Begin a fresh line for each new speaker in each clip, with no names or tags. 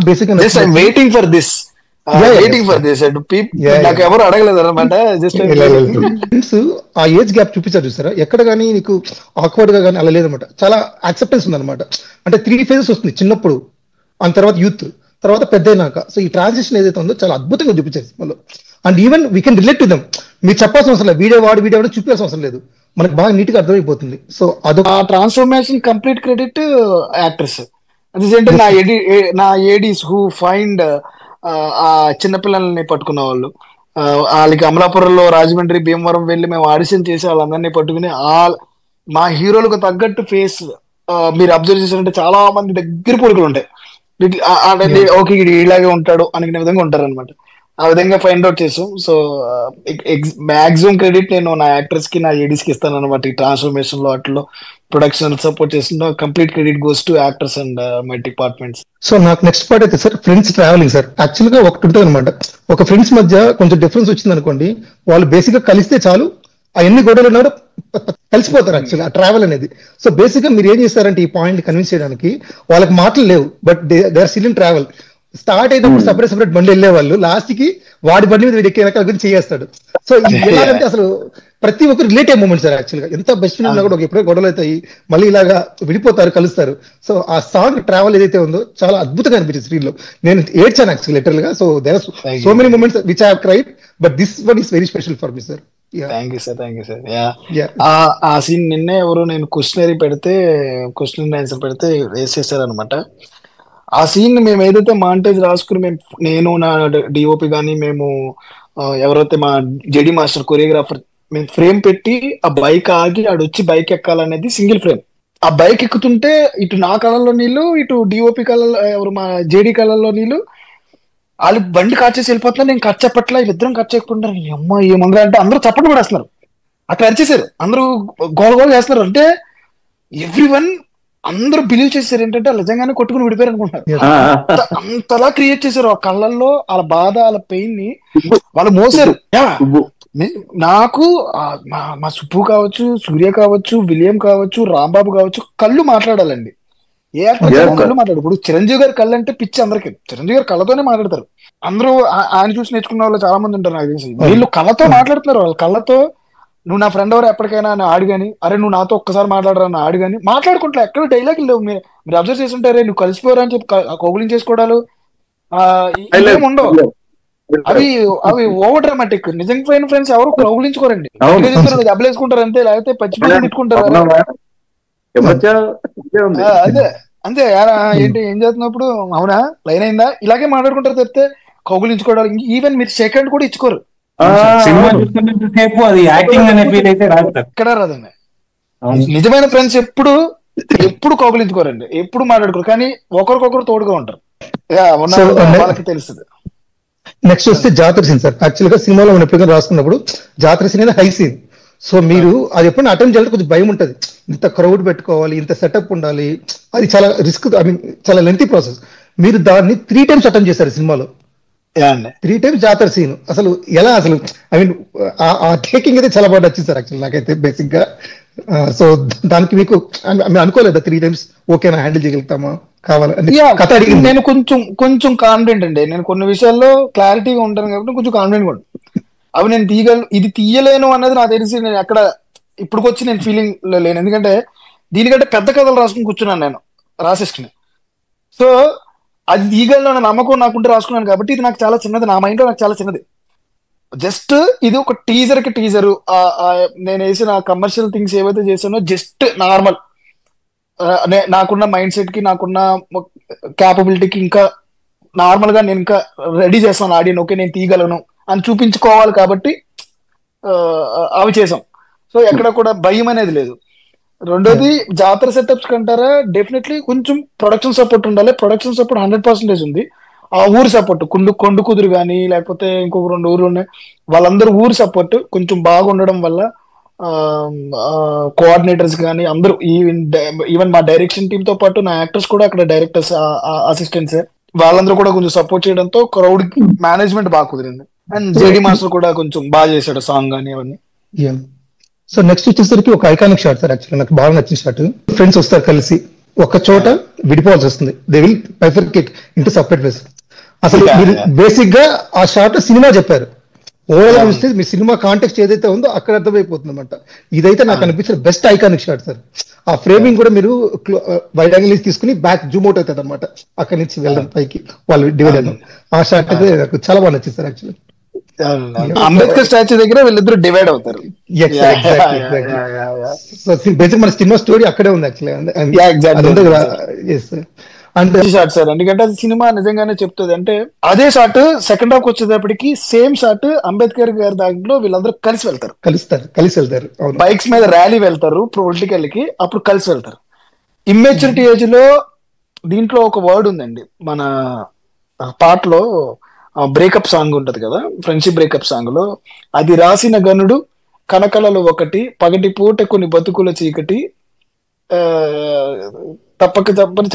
Basic
just I waiting for this నాకు ఎవరు అడగలేదు అనమాట. జస్ట్
ఫ్రెండ్స్ ఆ ఏజ్ గ్యాప్ చూపించారు చూసారా, ఎక్కడ కానీ నీకు ఆక్వర్డ్ గా కానీ అలా లేదనమాట. చాలా యాక్సెప్టెన్స్ ఉందన్నమాట. అంటే 3 phases వస్తుంది, చిన్నప్పుడు, ఆ తర్వాత యూత్, తర్వాత పెద్ద అయినాక. సో ఈ ట్రాన్సిషన్ ఏదైతే ఉందో చాలా అద్భుతంగా చూపించారు సినిమాలో. And even we can relate to them. మీరు చెప్పాల్సిన అవసరం లేదు, వీడియో వాడు చూపించాల్సిన అవసరం లేదు, మనకు బాగా నీట్ గా అర్థమైపోతుంది. సో అదొక
ట్రాన్స్ఫర్మేషన్ కంప్లీట్ క్రెడిట్ యాక్టర్స్. నా ఏడీస్ హూ ఫైండ్ ఆ చిన్నపిల్లల్ని పట్టుకున్న వాళ్ళు, వాళ్ళకి అమలాపురంలో, రాజమండ్రి, భీమవరం వెళ్ళి మేము ఆడిషన్ చేసి వాళ్ళందరినీ పట్టుకుని మా హీరోలకు తగ్గట్టు ఫేస్ మీరు అబ్జర్వ్ చేశారంటే చాలా మంది దగ్గర పోలికలు ఉంటాయి. ఓకే ఇలాగే ఉంటాడు అనుకునే విధంగా ఉంటారు అనమాట. ఆ విధంగా ఫైండ్ అవుట్ చేసాం. సో మాక్సిమం క్రెడిట్ నేను నా యాక్టర్స్ కి, నా ఏడీస్ కి ఇస్తాను అనమాట. ఈ ట్రాన్స్ఫర్మేషన్ లో వాటిలో ప్రొడక్షన్ సపోర్ట్ చేసిన complete credit goes to actors and my departments.
So నాకు నెక్స్ట్ పార్ట్ అయితే sir, friends travelling sir. Actual గా ఒకటి ఉంటుంది అనమాట, ఒక ఫ్రెండ్స్ మధ్య కొంచెం డిఫరెన్స్ వచ్చింది అనుకోండి, వాళ్ళు బేసిక్ గా కలిస్తే చాలు, అవన్నీ గొడవలు ఉన్నా కలిసిపోతారు యాక్చువల్ ఆ ట్రావెల్ అనేది. సో బేసిక్ గా మీరు ఏం చేస్తారంటే ఈ పాయింట్ కన్విన్స్ చేయడానికి, వాళ్ళకి మాటలు లేవు, but they are still in travel. Start అయినప్పుడు సపరేట్ బండి వెళ్ళే వాళ్ళు, లాస్ట్ కి వాడి బండి మీద ఎక్కే రకాల గురించి చేస్తాడు. సో ఎలాగంటే అసలు ప్రతి ఒక్కరు రిలేట్ అయ్యే మూమెంట్ సార్. యాక్చువల్ గా ఎంత బెస్ట్ ఫ్రెండ్ ఉన్నా కూడా ఎప్పుడో గొడవలు అవుతాయి, మళ్ళీ ఇలాగా విడిపోతారు, కలుస్తారు. సో ఆ సాంగ్ ట్రావెల్ ఏదైతే ఉందో చాలా అద్భుతంగా అనిపించింది స్క్రీన్ లో. నేను ఏడ్చాను యాక్చువల్ లిటరల్ గా. So there are so many moments which I have cried, but this one is very special for me sir.
Thank you sir. ఆ సీన్ నిన్నే ఎవరు నేను క్వశ్చన్ ఆన్సర్ పెడితే వేసేసారు అనమాట. ఆ సీన్ మేము ఏదైతే మాంటేజ్ రాసుకుని నేను నా డిఓపి కానీ మేము ఎవరైతే మా జెడి మాస్టర్ కొరియోగ్రాఫర్ మేము ఫ్రేమ్ పెట్టి ఆ బైక్ ఆగి ఆడొచ్చి బైక్ ఎక్కాలనేది సింగిల్ ఫ్రేమ్. ఆ బైక్ ఎక్కుతుంటే ఇటు నా కళ్ళల్లో నీళ్ళు, ఇటు డిఓపి కళ్ళల్లో, ఎవరు మా జేడి కళ్ళల్లో నీళ్ళు. వాళ్ళు బండి కాచేసి వెళ్ళిపోతున్నారు, నేను కట్ చెప్పట్లా, ఇద్దరం కట్ చేయకుంటారు. అమ్మ ఏమంగా అంటే అందరూ చప్పట్లు కూడా వేస్తున్నారు, అట్లా అరిచేశారు, అందరూ గోల చేస్తున్నారు. అంటే ఎవ్రీవన్ అందరూ బిలీవ్ చేశారు ఏంటంటే నిజంగానే కొట్టుకుని విడిపోయారు అనుకుంటారు. అంతలా క్రియేట్ చేశారు. ఆ కళ్ళల్లో వాళ్ళ బాధ, వాళ్ళ పెయిన్ ని వాళ్ళు మోసారు. నాకు మా సుబ్బు కావచ్చు, సూర్య కావచ్చు, విలియం కావచ్చు, రాంబాబు కావచ్చు, కళ్ళు మాట్లాడాలండి. ఏ యాక్టర్ కళ్ళు మాట్లాడు. ఇప్పుడు చిరంజీవి గారి కళ్ళు అంటే పిచ్చి అందరికి, చిరంజీవి గారి కళ్ళతోనే మాట్లాడతారు. అందరూ ఆయన చూసి నేర్చుకున్న వాళ్ళు చాలా మంది ఉంటారు నాకు తెలిసి. వీళ్ళు కళ్ళతో మాట్లాడుతున్నారు. వాళ్ళ కళ్ళతో నువ్వు నా ఫ్రెండ్ ఎవరు ఎప్పటికైనా అని ఆడు గాని, అరే నువ్వు నాతో ఒక్కసారి మాట్లాడరా అని ఆడు గాని మాట్లాడుకుంటా. ఎక్కడ డైలాగ్ లేవు. మీరు అబ్జర్వ్ చేస్తుంటారే, నువ్వు కలిసిపోయారా అని చెప్పి కౌగులింగ్ చేసుకోవడాలు ఉండవు. అవి ఓవర్ డ్రామాటిక్. నిజంగా ఫ్రెండ్స్ ఎవరు కౌగులించుకోరండి, దెబ్బలేసుకుంటారు అంతే, లేకపోతే పచ్చిపిల్లలు తిట్టుకుంటారు. అదే అంతే. ఏంటి ఏం చేస్తున్నప్పుడు అవునా లైన్ అయిందా ఇలాగే మాట్లాడుకుంటారు తప్పితే కౌగులించుకోవడాలు. ఈవెన్ మీరు సెకండ్ కూడా ఇచ్చుకోరు. ఎక్కడ రాదండి. నిజమైన ఫ్రెండ్స్ ఎప్పుడు కౌగులించుకోరండి, ఎప్పుడు మాట్లాడుకోరు, కానీ ఒకరికొకరు తోడుగా ఉంటారు. వాళ్ళకి తెలుస్తుంది.
నెక్స్ట్ వస్తే జాతర సీన్ సార్. యాక్చువల్ గా సినిమాలో మనం ఎప్పుడైనా రాసుకున్నప్పుడు జాతర సీన్ అనేది హై సీన్. సో మీరు అది ఎప్పుడైనా అటెంప్ట్ చేయాలంటే కొంచెం భయం ఉంటుంది. ఇంత క్రౌడ్ పెట్టుకోవాలి, ఇంత సెటప్ ఉండాలి, అది చాలా రిస్క్, ఐ మీన్ చాలా లెంతీ ప్రాసెస్. మీరు దాన్ని 3 times అటెంప్ట్ చేశారు సినిమాలో. 3 times జాతర సీన్ అసలు ఎలా, అసలు ఐ మీన్ ఆ టేకింగ్ అయితే చాలా బాగా నచ్చింది సార్ యాక్చువల్ నాకైతే బేసిక్ గా. సో దానికి మీకు అనుకోలేదా 3 times ఓకేనా హ్యాండిల్ చేయగలుగుతామా కావాలి కథ అడిగింది?
నేను కొంచెం కాన్ఫిడెంట్ అండి. నేను కొన్ని విషయాల్లో క్లారిటీగా ఉంటాను కాబట్టి కొంచెం కాన్ఫిడెంట్ కూడా. అవి నేను ఇది తీయలేను అన్నది నాకు తెలిసి నేను ఎక్కడ ఇప్పటికొచ్చి నేను ఫీలింగ్ లేను. ఎందుకంటే దీనికంటే పెద్ద కథలు రాసుకుని కూర్చున్నాను నేను రాసేసుకుని. సో అది తీయగలను అన్న నమ్మకం నాకుంటే రాసుకున్నాను కాబట్టి ఇది నాకు చాలా చిన్నది, నా మైండ్ లో నాకు చాలా చిన్నది. జస్ట్ ఇది ఒక టీజర్ నేను వేసిన కమర్షియల్ థింగ్స్ ఏవైతే చేశానో జస్ట్ నార్మల్ నాకున్న మైండ్ సెట్ కి, నాకున్న క్యాపబిలిటీకి ఇంకా నార్మల్ గా నేను ఇంకా రెడీ చేస్తాను ఆడియన్, ఓకే నేను తీయగలను అని చూపించుకోవాలి కాబట్టి అవి చేసాం. సో ఎక్కడ కూడా భయం అనేది లేదు. రెండోది జాతర సెటప్స్ కంటారా, డెఫినెట్లీ కొంచెం ప్రొడక్షన్ సపోర్ట్ ఉండాలి. ప్రొడక్షన్ సపోర్ట్ 100% ఉంది. ఆ ఊరు సపోర్ట్, కొండు కుదురు కానీ లేకపోతే ఇంకొక 2 ఊర్లు ఉన్నాయి, వాళ్ళందరూ ఊరు సపోర్ట్ కొంచెం బాగుండడం వల్ల కోఆర్డినేటర్స్ కానీ అందరూ, ఈవెన్ మా డైరెక్షన్ టీమ్ తో పాటు నా యాక్టర్స్ కూడా అక్కడ డైరెక్టర్స్, అసిస్టెంట్స్ వాళ్ళందరూ కూడా కొంచెం సపోర్ట్ చేయడంతో క్రౌడ్ మేనేజ్మెంట్ బాగా కుదిరింది. అండ్ జేడి మాస్టర్ కూడా కొంచెం బాగా చేశాడు సాంగ్ కానీ అవన్నీ.
సో నెక్స్ట్ వచ్చేసరికి ఒక ఐకానిక్ షాట్ సార్. యాక్చువల్లీ నాకు బాగా నచ్చిన షాట్. ఫ్రెండ్స్ వస్తారు కలిసి ఒక చోట విడిపోవాల్సి వస్తుంది. They will bifurcate into separate ways. అసలు
Yeah,
మీరు
yeah.
బేసిక్ గా ఆ షార్ట్ సినిమా చెప్పారు. ఓవరాల్
అవును.
చూస్తే మీ సినిమా కాంటెక్స్ట్ ఏదైతే ఉందో అక్కడ అర్థమైపోతుంది అనమాట. ఇదైతే నాకు
అవును.
అనిపించిన బెస్ట్ ఐకానిక్ షాట్ సార్. ఆ ఫ్రేమింగ్ కూడా మీరు వైడ్ యాంగిల్ తీసుకుని బ్యాక్ జూమ్ అవుట్ అవుతుంది అనమాట, అక్కడి నుంచి వెళ్ళడం పైకి వాళ్ళు డివైడ్ అవ్వడం. ఆ షాట్ అయితే నాకు చాలా బాగా నచ్చింది సార్ యాక్చువల్లీ.
అంబేద్కర్ స్టాచ్యూ దగ్గర వీళ్ళిద్దరు డివైడ్ అవుతారు.
సో బేసిక్ మన సినిమా స్టోరీ అక్కడే ఉంది యాక్చువల్లీ. అండ్
షాట్ సార్, ఎందుకంటే అది సినిమా నిజంగానే చెప్తుంది. అంటే అదే షాట్ సెకండ్ హాఫ్ వచ్చేటప్పటికి సేమ్ షాట్ అంబేద్కర్ గారి దాంట్లో వీళ్ళందరూ కలిసి వెళ్తారు,
కలిసి వెళ్తారు. అవును,
బైక్స్ మీద ర్యాలీ వెళ్తారు పొలిటికల్ కి, అప్పుడు కలిసి వెళ్తారు. ఇమ్మెచ్యూరిటీ ఏజ్ లో దీంట్లో ఒక వర్డ్ ఉందండి, మన పాటలో బ్రేకప్ సాంగ్ ఉంటది కదా, ఫ్రెండ్షిప్ బ్రేకప్ సాంగ్ లో, అది రాసిన గనుడు కనకలలు ఒకటి, పగటి పూట కొన్ని బతుకుల చీకటి, ఆ తప్పక తప్పని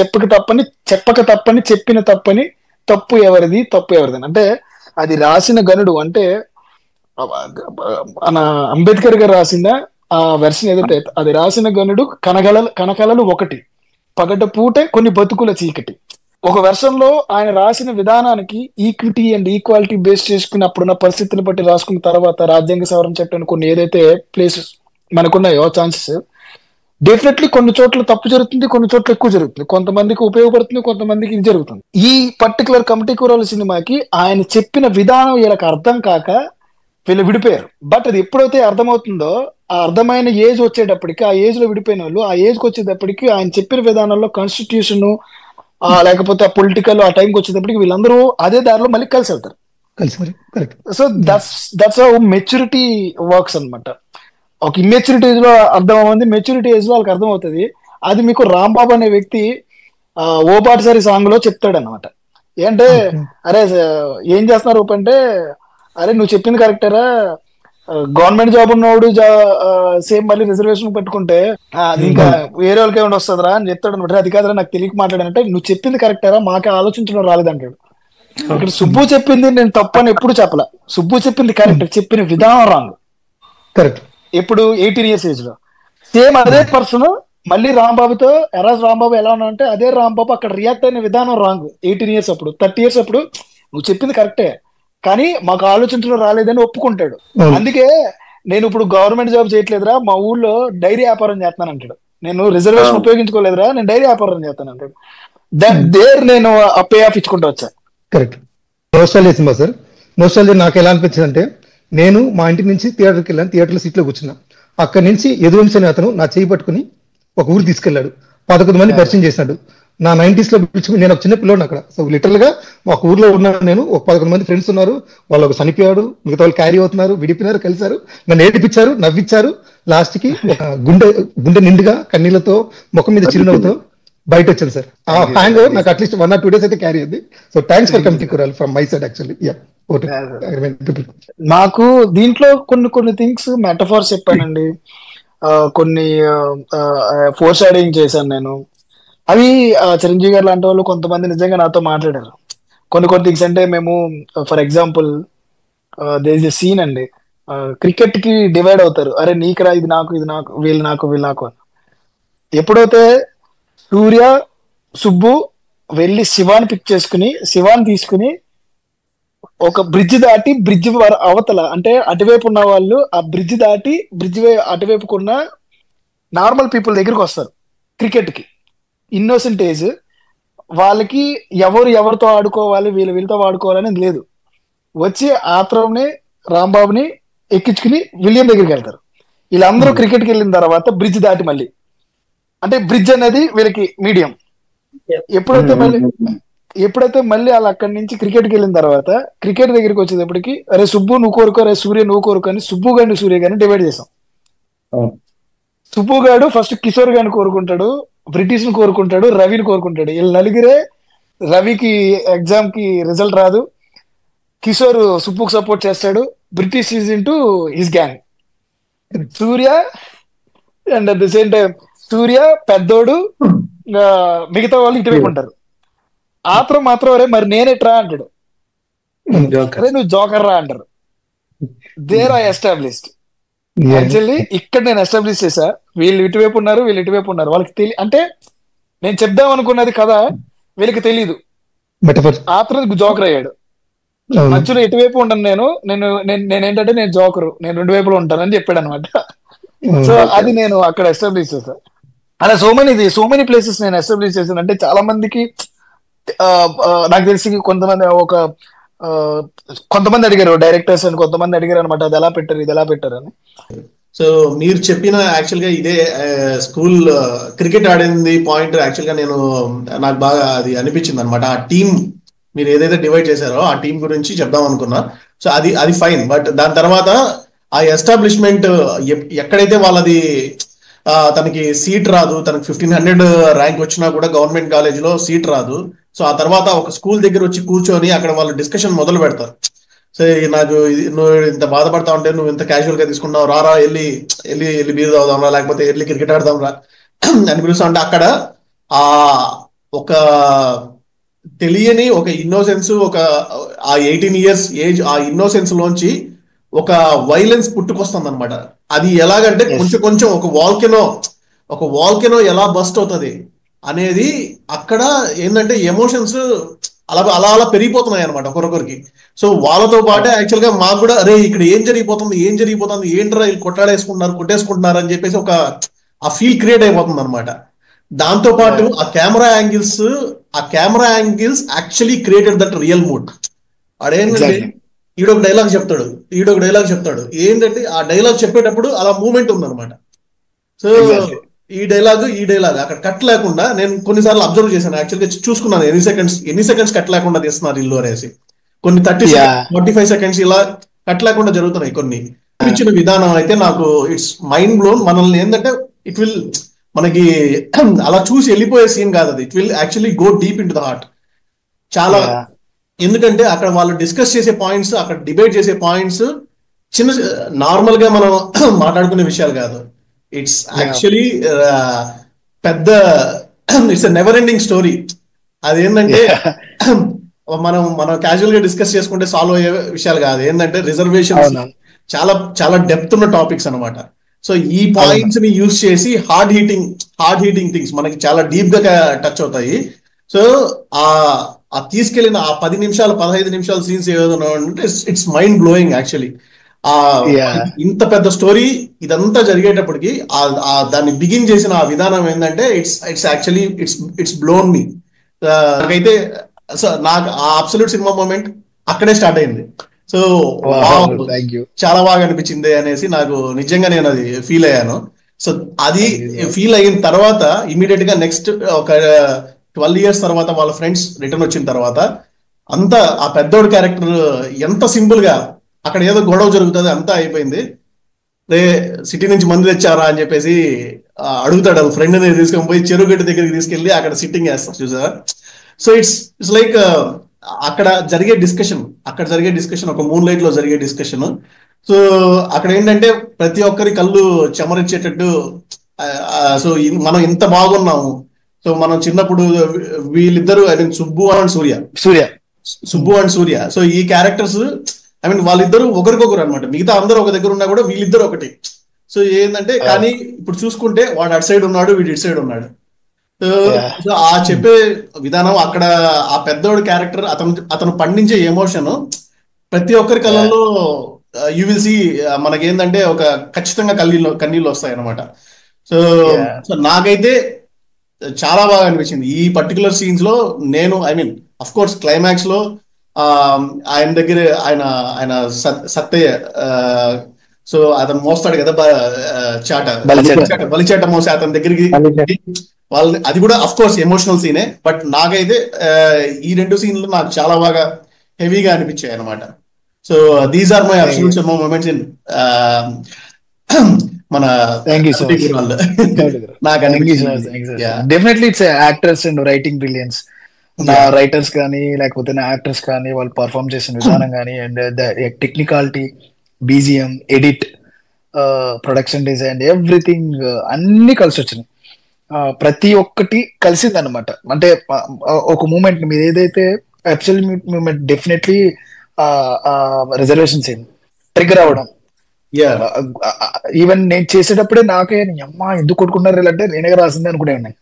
చెప్పక తప్పని చెప్పిన తప్పని, తప్పు ఎవరిది అంటే అది రాసిన గనుడు అంటే మన అంబేద్కర్ గారు రాసిన ఆ వెర్షన్ ఏదైతే అది రాసిన గనుడు కనకలలు ఒకటి, పగట పూటే కొన్ని బతుకుల చీకటి. ఒక వెర్షన్ లో ఆయన రాసిన విధానానికి ఈక్విటీ అండ్ ఈక్వాలిటీ బేస్ చేసుకుని అప్పుడున్న పరిస్థితులను బట్టి రాసుకున్న తర్వాత రాజ్యాంగ సవరణ చట్టం కొన్ని ఏదైతే ప్లేసెస్ మనకున్నాయో ఛాన్సెస్, డెఫినెట్లీ కొన్ని చోట్ల తప్పు జరుగుతుంది, కొన్ని చోట్ల ఎక్కువ జరుగుతుంది, కొంతమందికి ఉపయోగపడుతుంది, కొంతమందికి ఇది జరుగుతుంది. ఈ పర్టికులర్ కమిటీ కూరల సినిమాకి ఆయన చెప్పిన విధానం వీళ్ళకి అర్థం కాక వీళ్ళు విడిపోయారు. బట్ అది ఎప్పుడైతే అర్థమవుతుందో, ఆ అర్థమైన ఏజ్ వచ్చేటప్పటికి, ఆ ఏజ్ లో విడిపోయిన వాళ్ళు ఆ ఏజ్కి వచ్చేటప్పటికి ఆయన చెప్పిన విధానంలో కాన్స్టిట్యూషన్ లేకపోతే ఆ పొలిటికల్ ఆ టైంకి వచ్చేటప్పటికి వీళ్ళందరూ అదే దారిలో మళ్ళీ కలిసి వెళ్తారు. So that's how maturity works అనమాట. ఒక ఇమ్మెచ్యూరిటీ ఏజ్ లో అర్థం అవ్వండి, మెచ్యూరిటీ ఏజ్ లో వాళ్ళకి అర్థం అవుతుంది. అది మీకు రాంబాబు అనే వ్యక్తి ఓ పాటసారి సాంగ్ లో చెప్తాడు అనమాట. ఏంటంటే అరే ఏం చేస్తున్నారు రూప అంటే, అరే నువ్వు చెప్పింది కరెక్టరా, గవర్నమెంట్ జాబ్ ఉన్నవాడు సేమ్ మళ్ళీ రిజర్వేషన్ పెట్టుకుంటే అది ఇంకా వేరే వాళ్ళకి ఏమైనా వస్తుందిరా అని చెప్తాడు అనమాట. అది కాదురా నాకు తెలియక మాట్లాడానంటే, నువ్వు చెప్పింది కరెక్టరా, మాకే ఆలోచించడం రాలేదంటాడు. ఇక్కడ సుబ్బు చెప్పింది నేను తప్పని ఎప్పుడు చెప్పలా, సుబ్బు చెప్పింది కరెక్ట్, చెప్పిన విధానం రాంగ్.
కరెక్ట్.
ఎప్పుడు 18 years ఏజ్ లో సేమ్ అదే పర్సన్ మళ్ళీ రాంబాబుతో ఎరాజ్ రాంబాబు ఎలా ఉన్నా అంటే అదే రాంబాబు అక్కడ రియాక్ట్ అయిన విధానం రాంగ్. 18 years అప్పుడు 30 years అప్పుడు నువ్వు చెప్పింది కరెక్టే కానీ మాకు ఆలోచించడం రాలేదని ఒప్పుకుంటాడు. అందుకే నేను ఇప్పుడు గవర్నమెంట్ జాబ్ చేయట్లేదురా, మా ఊళ్ళో డైరీ వ్యాపారం చేస్తాను అంటాడు. నేను రిజర్వేషన్ ఉపయోగించుకోలేదురా, నేను డైరీ వ్యాపారం చేస్తాను అంటాడు. దేర్ నేను ఆ పే ఆఫ్ ఇచ్చుకుంటూ వచ్చా.
Correct. Nostalgia cinema sir. Nostalgia నాకు ఎలా అనిపించింది అంటే, నేను మా ఇంటి నుంచి థియేటర్కి వెళ్ళాను, థియేటర్లో సీట్లో కూర్చున్నా. అక్కడి నుంచి యదువంశి అనే అతను నా చేయి పట్టుకుని ఒక ఊరు తీసుకెళ్లాడు, 11 మంది పరిచయం చేశాడు. నా 90s లో పిలుచుకుని, నేను ఒక చిన్న పిల్లోడు అక్కడ. సో లిటరల్ గా ఒక ఊర్లో ఉన్నాను నేను, ఒక 11 మంది ఫ్రెండ్స్ ఉన్నారు, వాళ్ళు ఒక చనిపోయాడు, మిగతా వాళ్ళు క్యారీ అవుతున్నారు, విడిపినారు, కలిశారు, నన్ను ఏడిపించారు, నవ్విచ్చారు. లాస్ట్ కి ఒక గుండె నిండుగా కన్నీళ్లతో ముఖం మీద చిరునవ్వుతో బయట వచ్చాను సార్. ఆ హ్యాంగ్ ఓవర్ నాకు అట్లీస్ట్ 1 or 2 days అయితే క్యారీ అయింది. సో థ్యాంక్స్ ఫర్ కమిటీ కురాల్ ఫ్రమ్ మై సైడ్ యాక్చువల్లీ.
నాకు దీంట్లో కొన్ని థింగ్స్ మెటఫార్స్ చెప్పానండి, కొన్ని ఫోర్ షాడోయింగ్ చేశాను నేను. అవి చిరంజీవి గారు లాంటి వాళ్ళు కొంతమంది నిజంగా నాతో మాట్లాడారు. కొన్ని థింగ్స్ అంటే, మేము for example there is a scene అండి, క్రికెట్ కి డివైడ్ అవుతారు, అరే నీకురా ఇది నాకు, ఇది నాకు, వీళ్ళు నాకు అని. ఎప్పుడైతే సూర్య సుబ్బు వెళ్ళి శివాని పిక్ చేసుకుని, శివాని తీసుకుని ఒక బ్రిడ్జ్ దాటి బ్రిడ్జ్ అవతల అంటే అటువైపు ఉన్న వాళ్ళు ఆ బ్రిడ్జ్ దాటి బ్రిడ్జ్ అటువైపుకున్న నార్మల్ పీపుల్ దగ్గరికి వస్తారు. క్రికెట్ కి ఇన్నోసెంట్ ఏజ్ వాళ్ళకి ఎవరితో ఆడుకోవాలి, వీళ్ళతో ఆడుకోవాలని లేదు. వచ్చి ఆత్రంని రాంబాబుని ఎక్కించుకుని విలియం దగ్గరికి వెళ్తారు. వీళ్ళందరూ క్రికెట్కి వెళ్ళిన తర్వాత బ్రిడ్జ్ దాటి మళ్ళీ, అంటే బ్రిడ్జ్ అనేది వీళ్ళకి మీడియం. ఎప్పుడైతే మళ్ళీ వాళ్ళు అక్కడి నుంచి క్రికెట్కి వెళ్ళిన తర్వాత క్రికెట్ దగ్గరికి వచ్చేటప్పటికి, అరే సుబ్బు నువ్వు కోరుకో, అరే సూర్య నువ్వు కోరుకో అని సుబ్బు గారిని సూర్య గారిని డివైడ్ చేసాం. సుబ్బు గారు ఫస్ట్ కిషోర్ గారిని కోరుకుంటాడు, బ్రిటిష్ ని కోరుకుంటాడు, రవిని కోరుకుంటాడు. వీళ్ళు నలుగురే, రవికి ఎగ్జామ్ కి రిజల్ట్ రాదు, కిషోర్ సుబ్బుకు సపోర్ట్ చేస్తాడు, British is into his gang. Surya and at the same time Surya పెద్దోడు, మిగతా వాళ్ళు ఇటువైపు ఉంటారు. ఆత్రం మాత్రం అరే మరి నేనేట్రా అంటాడు, అరే నువ్వు జోకర్ రా అంటారు. There I established. యాక్చువల్లీ ఇక్కడ నేను ఎస్టాబ్లిష్ చేశా, వీళ్ళు ఇటువైపు ఉన్నారు, వీళ్ళు ఇటువైపు ఉన్నారు, వాళ్ళకి అంటే నేను చెప్దాం అనుకున్నది కథ వీళ్ళకి తెలీదు,
మెటఫర్.
ఆత్రం జోకర్ అయ్యాడు.
అవును.
మధ్యలో ఎటువైపు ఉండను నేను నేను నేను నేను ఏంటంటే నేను జోకరు, నేను రెండు వైపులు ఉంటాను అని చెప్పాడు అనమాట. సో
అవును.
అది నేను అక్కడ ఎస్టాబ్లిష్ చేశాను. అలా సో మెనీ ప్లేసెస్ నేను ఎస్టాబ్లిష్ చేశాను. అంటే చాలా మందికి ఆ, నాకు తెలిసి ఆ, కొంతమంది అడిగారు డైరెక్టర్స్ అని, కొంతమంది అడిగారు అనమాట అది ఎలా పెట్టారు ఇది ఎలా పెట్టారు అని.
సో మీరు చెప్పిన యాక్చువల్ గా ఇదే స్కూల్ క్రికెట్ ఆడింది పాయింట్ యాక్చువల్ గా నాకు బాగా అది అనిపించింది అనమాట. ఆ టీం మీరు ఏదైతే డివైడ్ చేశారో ఆ టీం గురించి చెప్దాం అనుకున్నా. సో అది అది ఫైన్, బట్ దాని తర్వాత ఆ ఎస్టాబ్లిష్మెంట్ ఎక్కడైతే వాళ్ళది తనకి సీట్ రాదు, తనకి 1500 ర్యాంక్ వచ్చినా కూడా గవర్నమెంట్ కాలేజ్ లో సీట్ రాదు. సో ఆ తర్వాత ఒక స్కూల్ దగ్గర వచ్చి కూర్చొని అక్కడ వాళ్ళు డిస్కషన్ మొదలు పెడతారు. సో నాకు నువ్వు ఇంత బాధపడతా ఉంటే నువ్వు ఇంత క్యాజువల్ గా తీసుకున్నావు, రారా వెళ్ళి వెళ్ళి వెళ్ళి బీర్ తాగుదాం రా, లేకపోతే వెళ్ళి క్రికెట్ ఆడదాం రా అని పిలుస్తా ఉంటే అక్కడ ఆ ఒక తెలియని ఒక ఇన్నోసెన్స్, ఆ 18 ఇయర్స్ ఏజ్, ఆ ఇన్నోసెన్స్ లోంచి ఒక వైలెన్స్ పుట్టుకొస్తుంది అనమాట. అది ఎలాగంటే కొంచెం కొంచెం ఒక వాల్కెనో ఎలా బస్ట్ అవుతుంది అనేది అక్కడ ఏంటంటే ఎమోషన్స్ అలా అలా అలా పెరిగిపోతున్నాయి అనమాట ఒకరొకరికి. సో వాళ్ళతో పాటే యాక్చువల్ గా మాకు కూడా అరే ఇక్కడ ఏం జరిగిపోతుంది ఏంట్రా వీళ్ళు కొట్టేసుకుంటున్నారు అని చెప్పేసి ఆ ఫీల్ క్రియేట్ అయిపోతుంది అనమాట. దాంతో పాటు ఆ camera angles actually created that real mood. అదేంటంటే ఈడొక డైలాగ్ చెప్తాడు ఏంటంటే ఆ డైలాగ్ చెప్పేటప్పుడు అలా మూమెంట్ ఉందన్నమాట. సో ఈ డైలాగ్ అక్కడ కట్ లేకుండా నేను కొన్నిసార్లు అబ్జర్వ్ చేశాను, యాక్చువల్గా చూసుకున్నాను ఎన్ని సెకండ్స్ కట్ లేకుండా తీస్తున్నారు ఇల్లు అనేసి. కొన్ని 45 సెకండ్స్ ఇలా కట్ లేకుండా జరుగుతున్నాయి. కొన్ని ఇచ్చిన విధానం అయితే నాకు ఇట్స్ మైండ్ బ్లోన్. మనల్ని ఏంటంటే ఇట్ విల్ మనకి అలా చూసి వెళ్ళిపోయే సీన్ కాదు అది, it will actually go deep in to the heart చాలా. ఎందుకంటే అక్కడ వాళ్ళు డిస్కస్ చేసే పాయింట్స్, అక్కడ డిబేట్ చేసే పాయింట్స్ చిన్న నార్మల్ గా మనం మాట్లాడుకునే విషయాలు కాదు. ఇట్స్ యాక్చువల్లీ పెద్ద ఇట్స్ నెవర్ ఎండింగ్ స్టోరీ. అదేంటంటే మనం క్యాజువల్ గా డిస్కస్ చేసుకుంటే సాల్వ్ అయ్యే విషయాలు కాదు. ఏంటంటే రిజర్వేషన్ చాలా చాలా డెప్త్ ఉన్న టాపిక్స్ అనమాట. సో ఈ పాయింట్స్ ని యూజ్ చేసి హార్డ్ హీటింగ్ థింగ్స్ మనకి చాలా డీప్ గా టచ్ అవుతాయి. సో ఆ తీసుకెళ్లిన ఆ 10 నిమిషాలు 15 నిమిషాలు సీన్స్ ఏదైనా అంటే ఇట్స్ మైండ్ బ్లోయింగ్ యాక్చువల్లీ. ఇంత పెద్ద స్టోరీ ఇదంతా జరిగేటప్పటికి దాన్ని బిగిన్ చేసిన ఆ విధానం ఏంటంటే ఇట్స్ యాక్చువల్లీ ఇట్స్ బ్లోన్ మీ. నాకైతే నాకు ఆ అబ్సల్యూట్ సినిమా మూమెంట్ అక్కడే స్టార్ట్ అయింది. సో చాలా బాగా అనిపించింది అనేసి నాకు నిజంగా నేను అది ఫీల్ అయ్యాను. సో అది ఫీల్ అయిన తర్వాత ఇమీడియట్ గా నెక్స్ట్ ఒక 12 ఇయర్స్ తర్వాత వాళ్ళ ఫ్రెండ్స్ రిటర్న్ వచ్చిన తర్వాత అంతా ఆ పెద్దోడు క్యారెక్టర్ ఎంత సింపుల్ గా అక్కడ ఏదో గొడవ జరుగుతుంది అంతా అయిపోయింది, రే సిటీ నుంచి మందు తెచ్చారా అని చెప్పేసి అడుగుతాడు. వాళ్ళ ఫ్రెండ్ ని తీసుకొని పోయి చెరుగడ్డ దగ్గరికి తీసుకెళ్లి అక్కడ సిట్టింగ్ వేస్తారు చూసారా. సో ఇట్స్ లైక్ అక్కడ జరిగే డిస్కషన్ ఒక మూన్ లైట్ లో జరిగే డిస్కషన్. సో అక్కడ ఏంటంటే ప్రతి ఒక్కరి కళ్ళు చెమరిచ్చేటట్టు, సో మనం ఇంత బాగున్నాము. సో మనం చిన్నప్పుడు వీళ్ళిద్దరు I mean Subbu and Surya. So ఈ క్యారెక్టర్స్ ఐ మీన్ వాళ్ళిద్దరు ఒకరికొకరు అనమాట. మిగతా అందరూ ఒక దగ్గర ఉన్నా కూడా వీళ్ళిద్దరు ఒకటి. సో ఏంటంటే కానీ ఇప్పుడు చూసుకుంటే వాడు అటు సైడ్ ఉన్నాడు, వీడు ఇటు సైడ్ ఉన్నాడు. సో ఆ చెప్పే విధానం అక్కడ ఆ పెద్దోడు క్యారెక్టర్ అతను పండించే ఎమోషన్ ప్రతి ఒక్కరి కళ్ళల్లో యూ విల్ సీ మనకేంటంటే ఒక ఖచ్చితంగా కన్నీళ్ళు వస్తాయి అనమాట. సో నాకైతే చాలా బాగా అనిపించింది ఈ పర్టికులర్ సీన్స్ లో. నేను I mean of course climax లో ఆయన దగ్గర ఆయన సత్తయ్య, సో అతను మోస్తాడు కదా బలిచాట మోసి అతని దగ్గరికి వాళ్ళని, అది కూడా అఫ్ కోర్స్ ఎమోషనల్ సీనే. బట్ నాకైతే ఈ 2 సీన్లు నాకు చాలా బాగా హెవీగా అనిపించాయి అనమాట. So these are my absolute moments in మన
definitely it's actors and writing brilliance. నా రైటర్స్ కానీ లేకపోతే నా యాక్టర్స్ కానీ వాళ్ళు పర్ఫామ్ చేసిన విధానం కానీ and technicality, BGM, edit, production design, everything అన్ని కలిసి వచ్చినాయి. ప్రతి ఒక్కటి కలిసింది అనమాట. అంటే ఒక మూమెంట్ మీరు ఏదైతే absolute moment definitely reservation scene trigger అవ్వడం. ఈవెన్ నేను చేసేటప్పుడే నాకే అమ్మా ఎందుకు కొట్టుకున్నారు అంటే నేనే రాసింది అనుకునే ఉన్నాయి.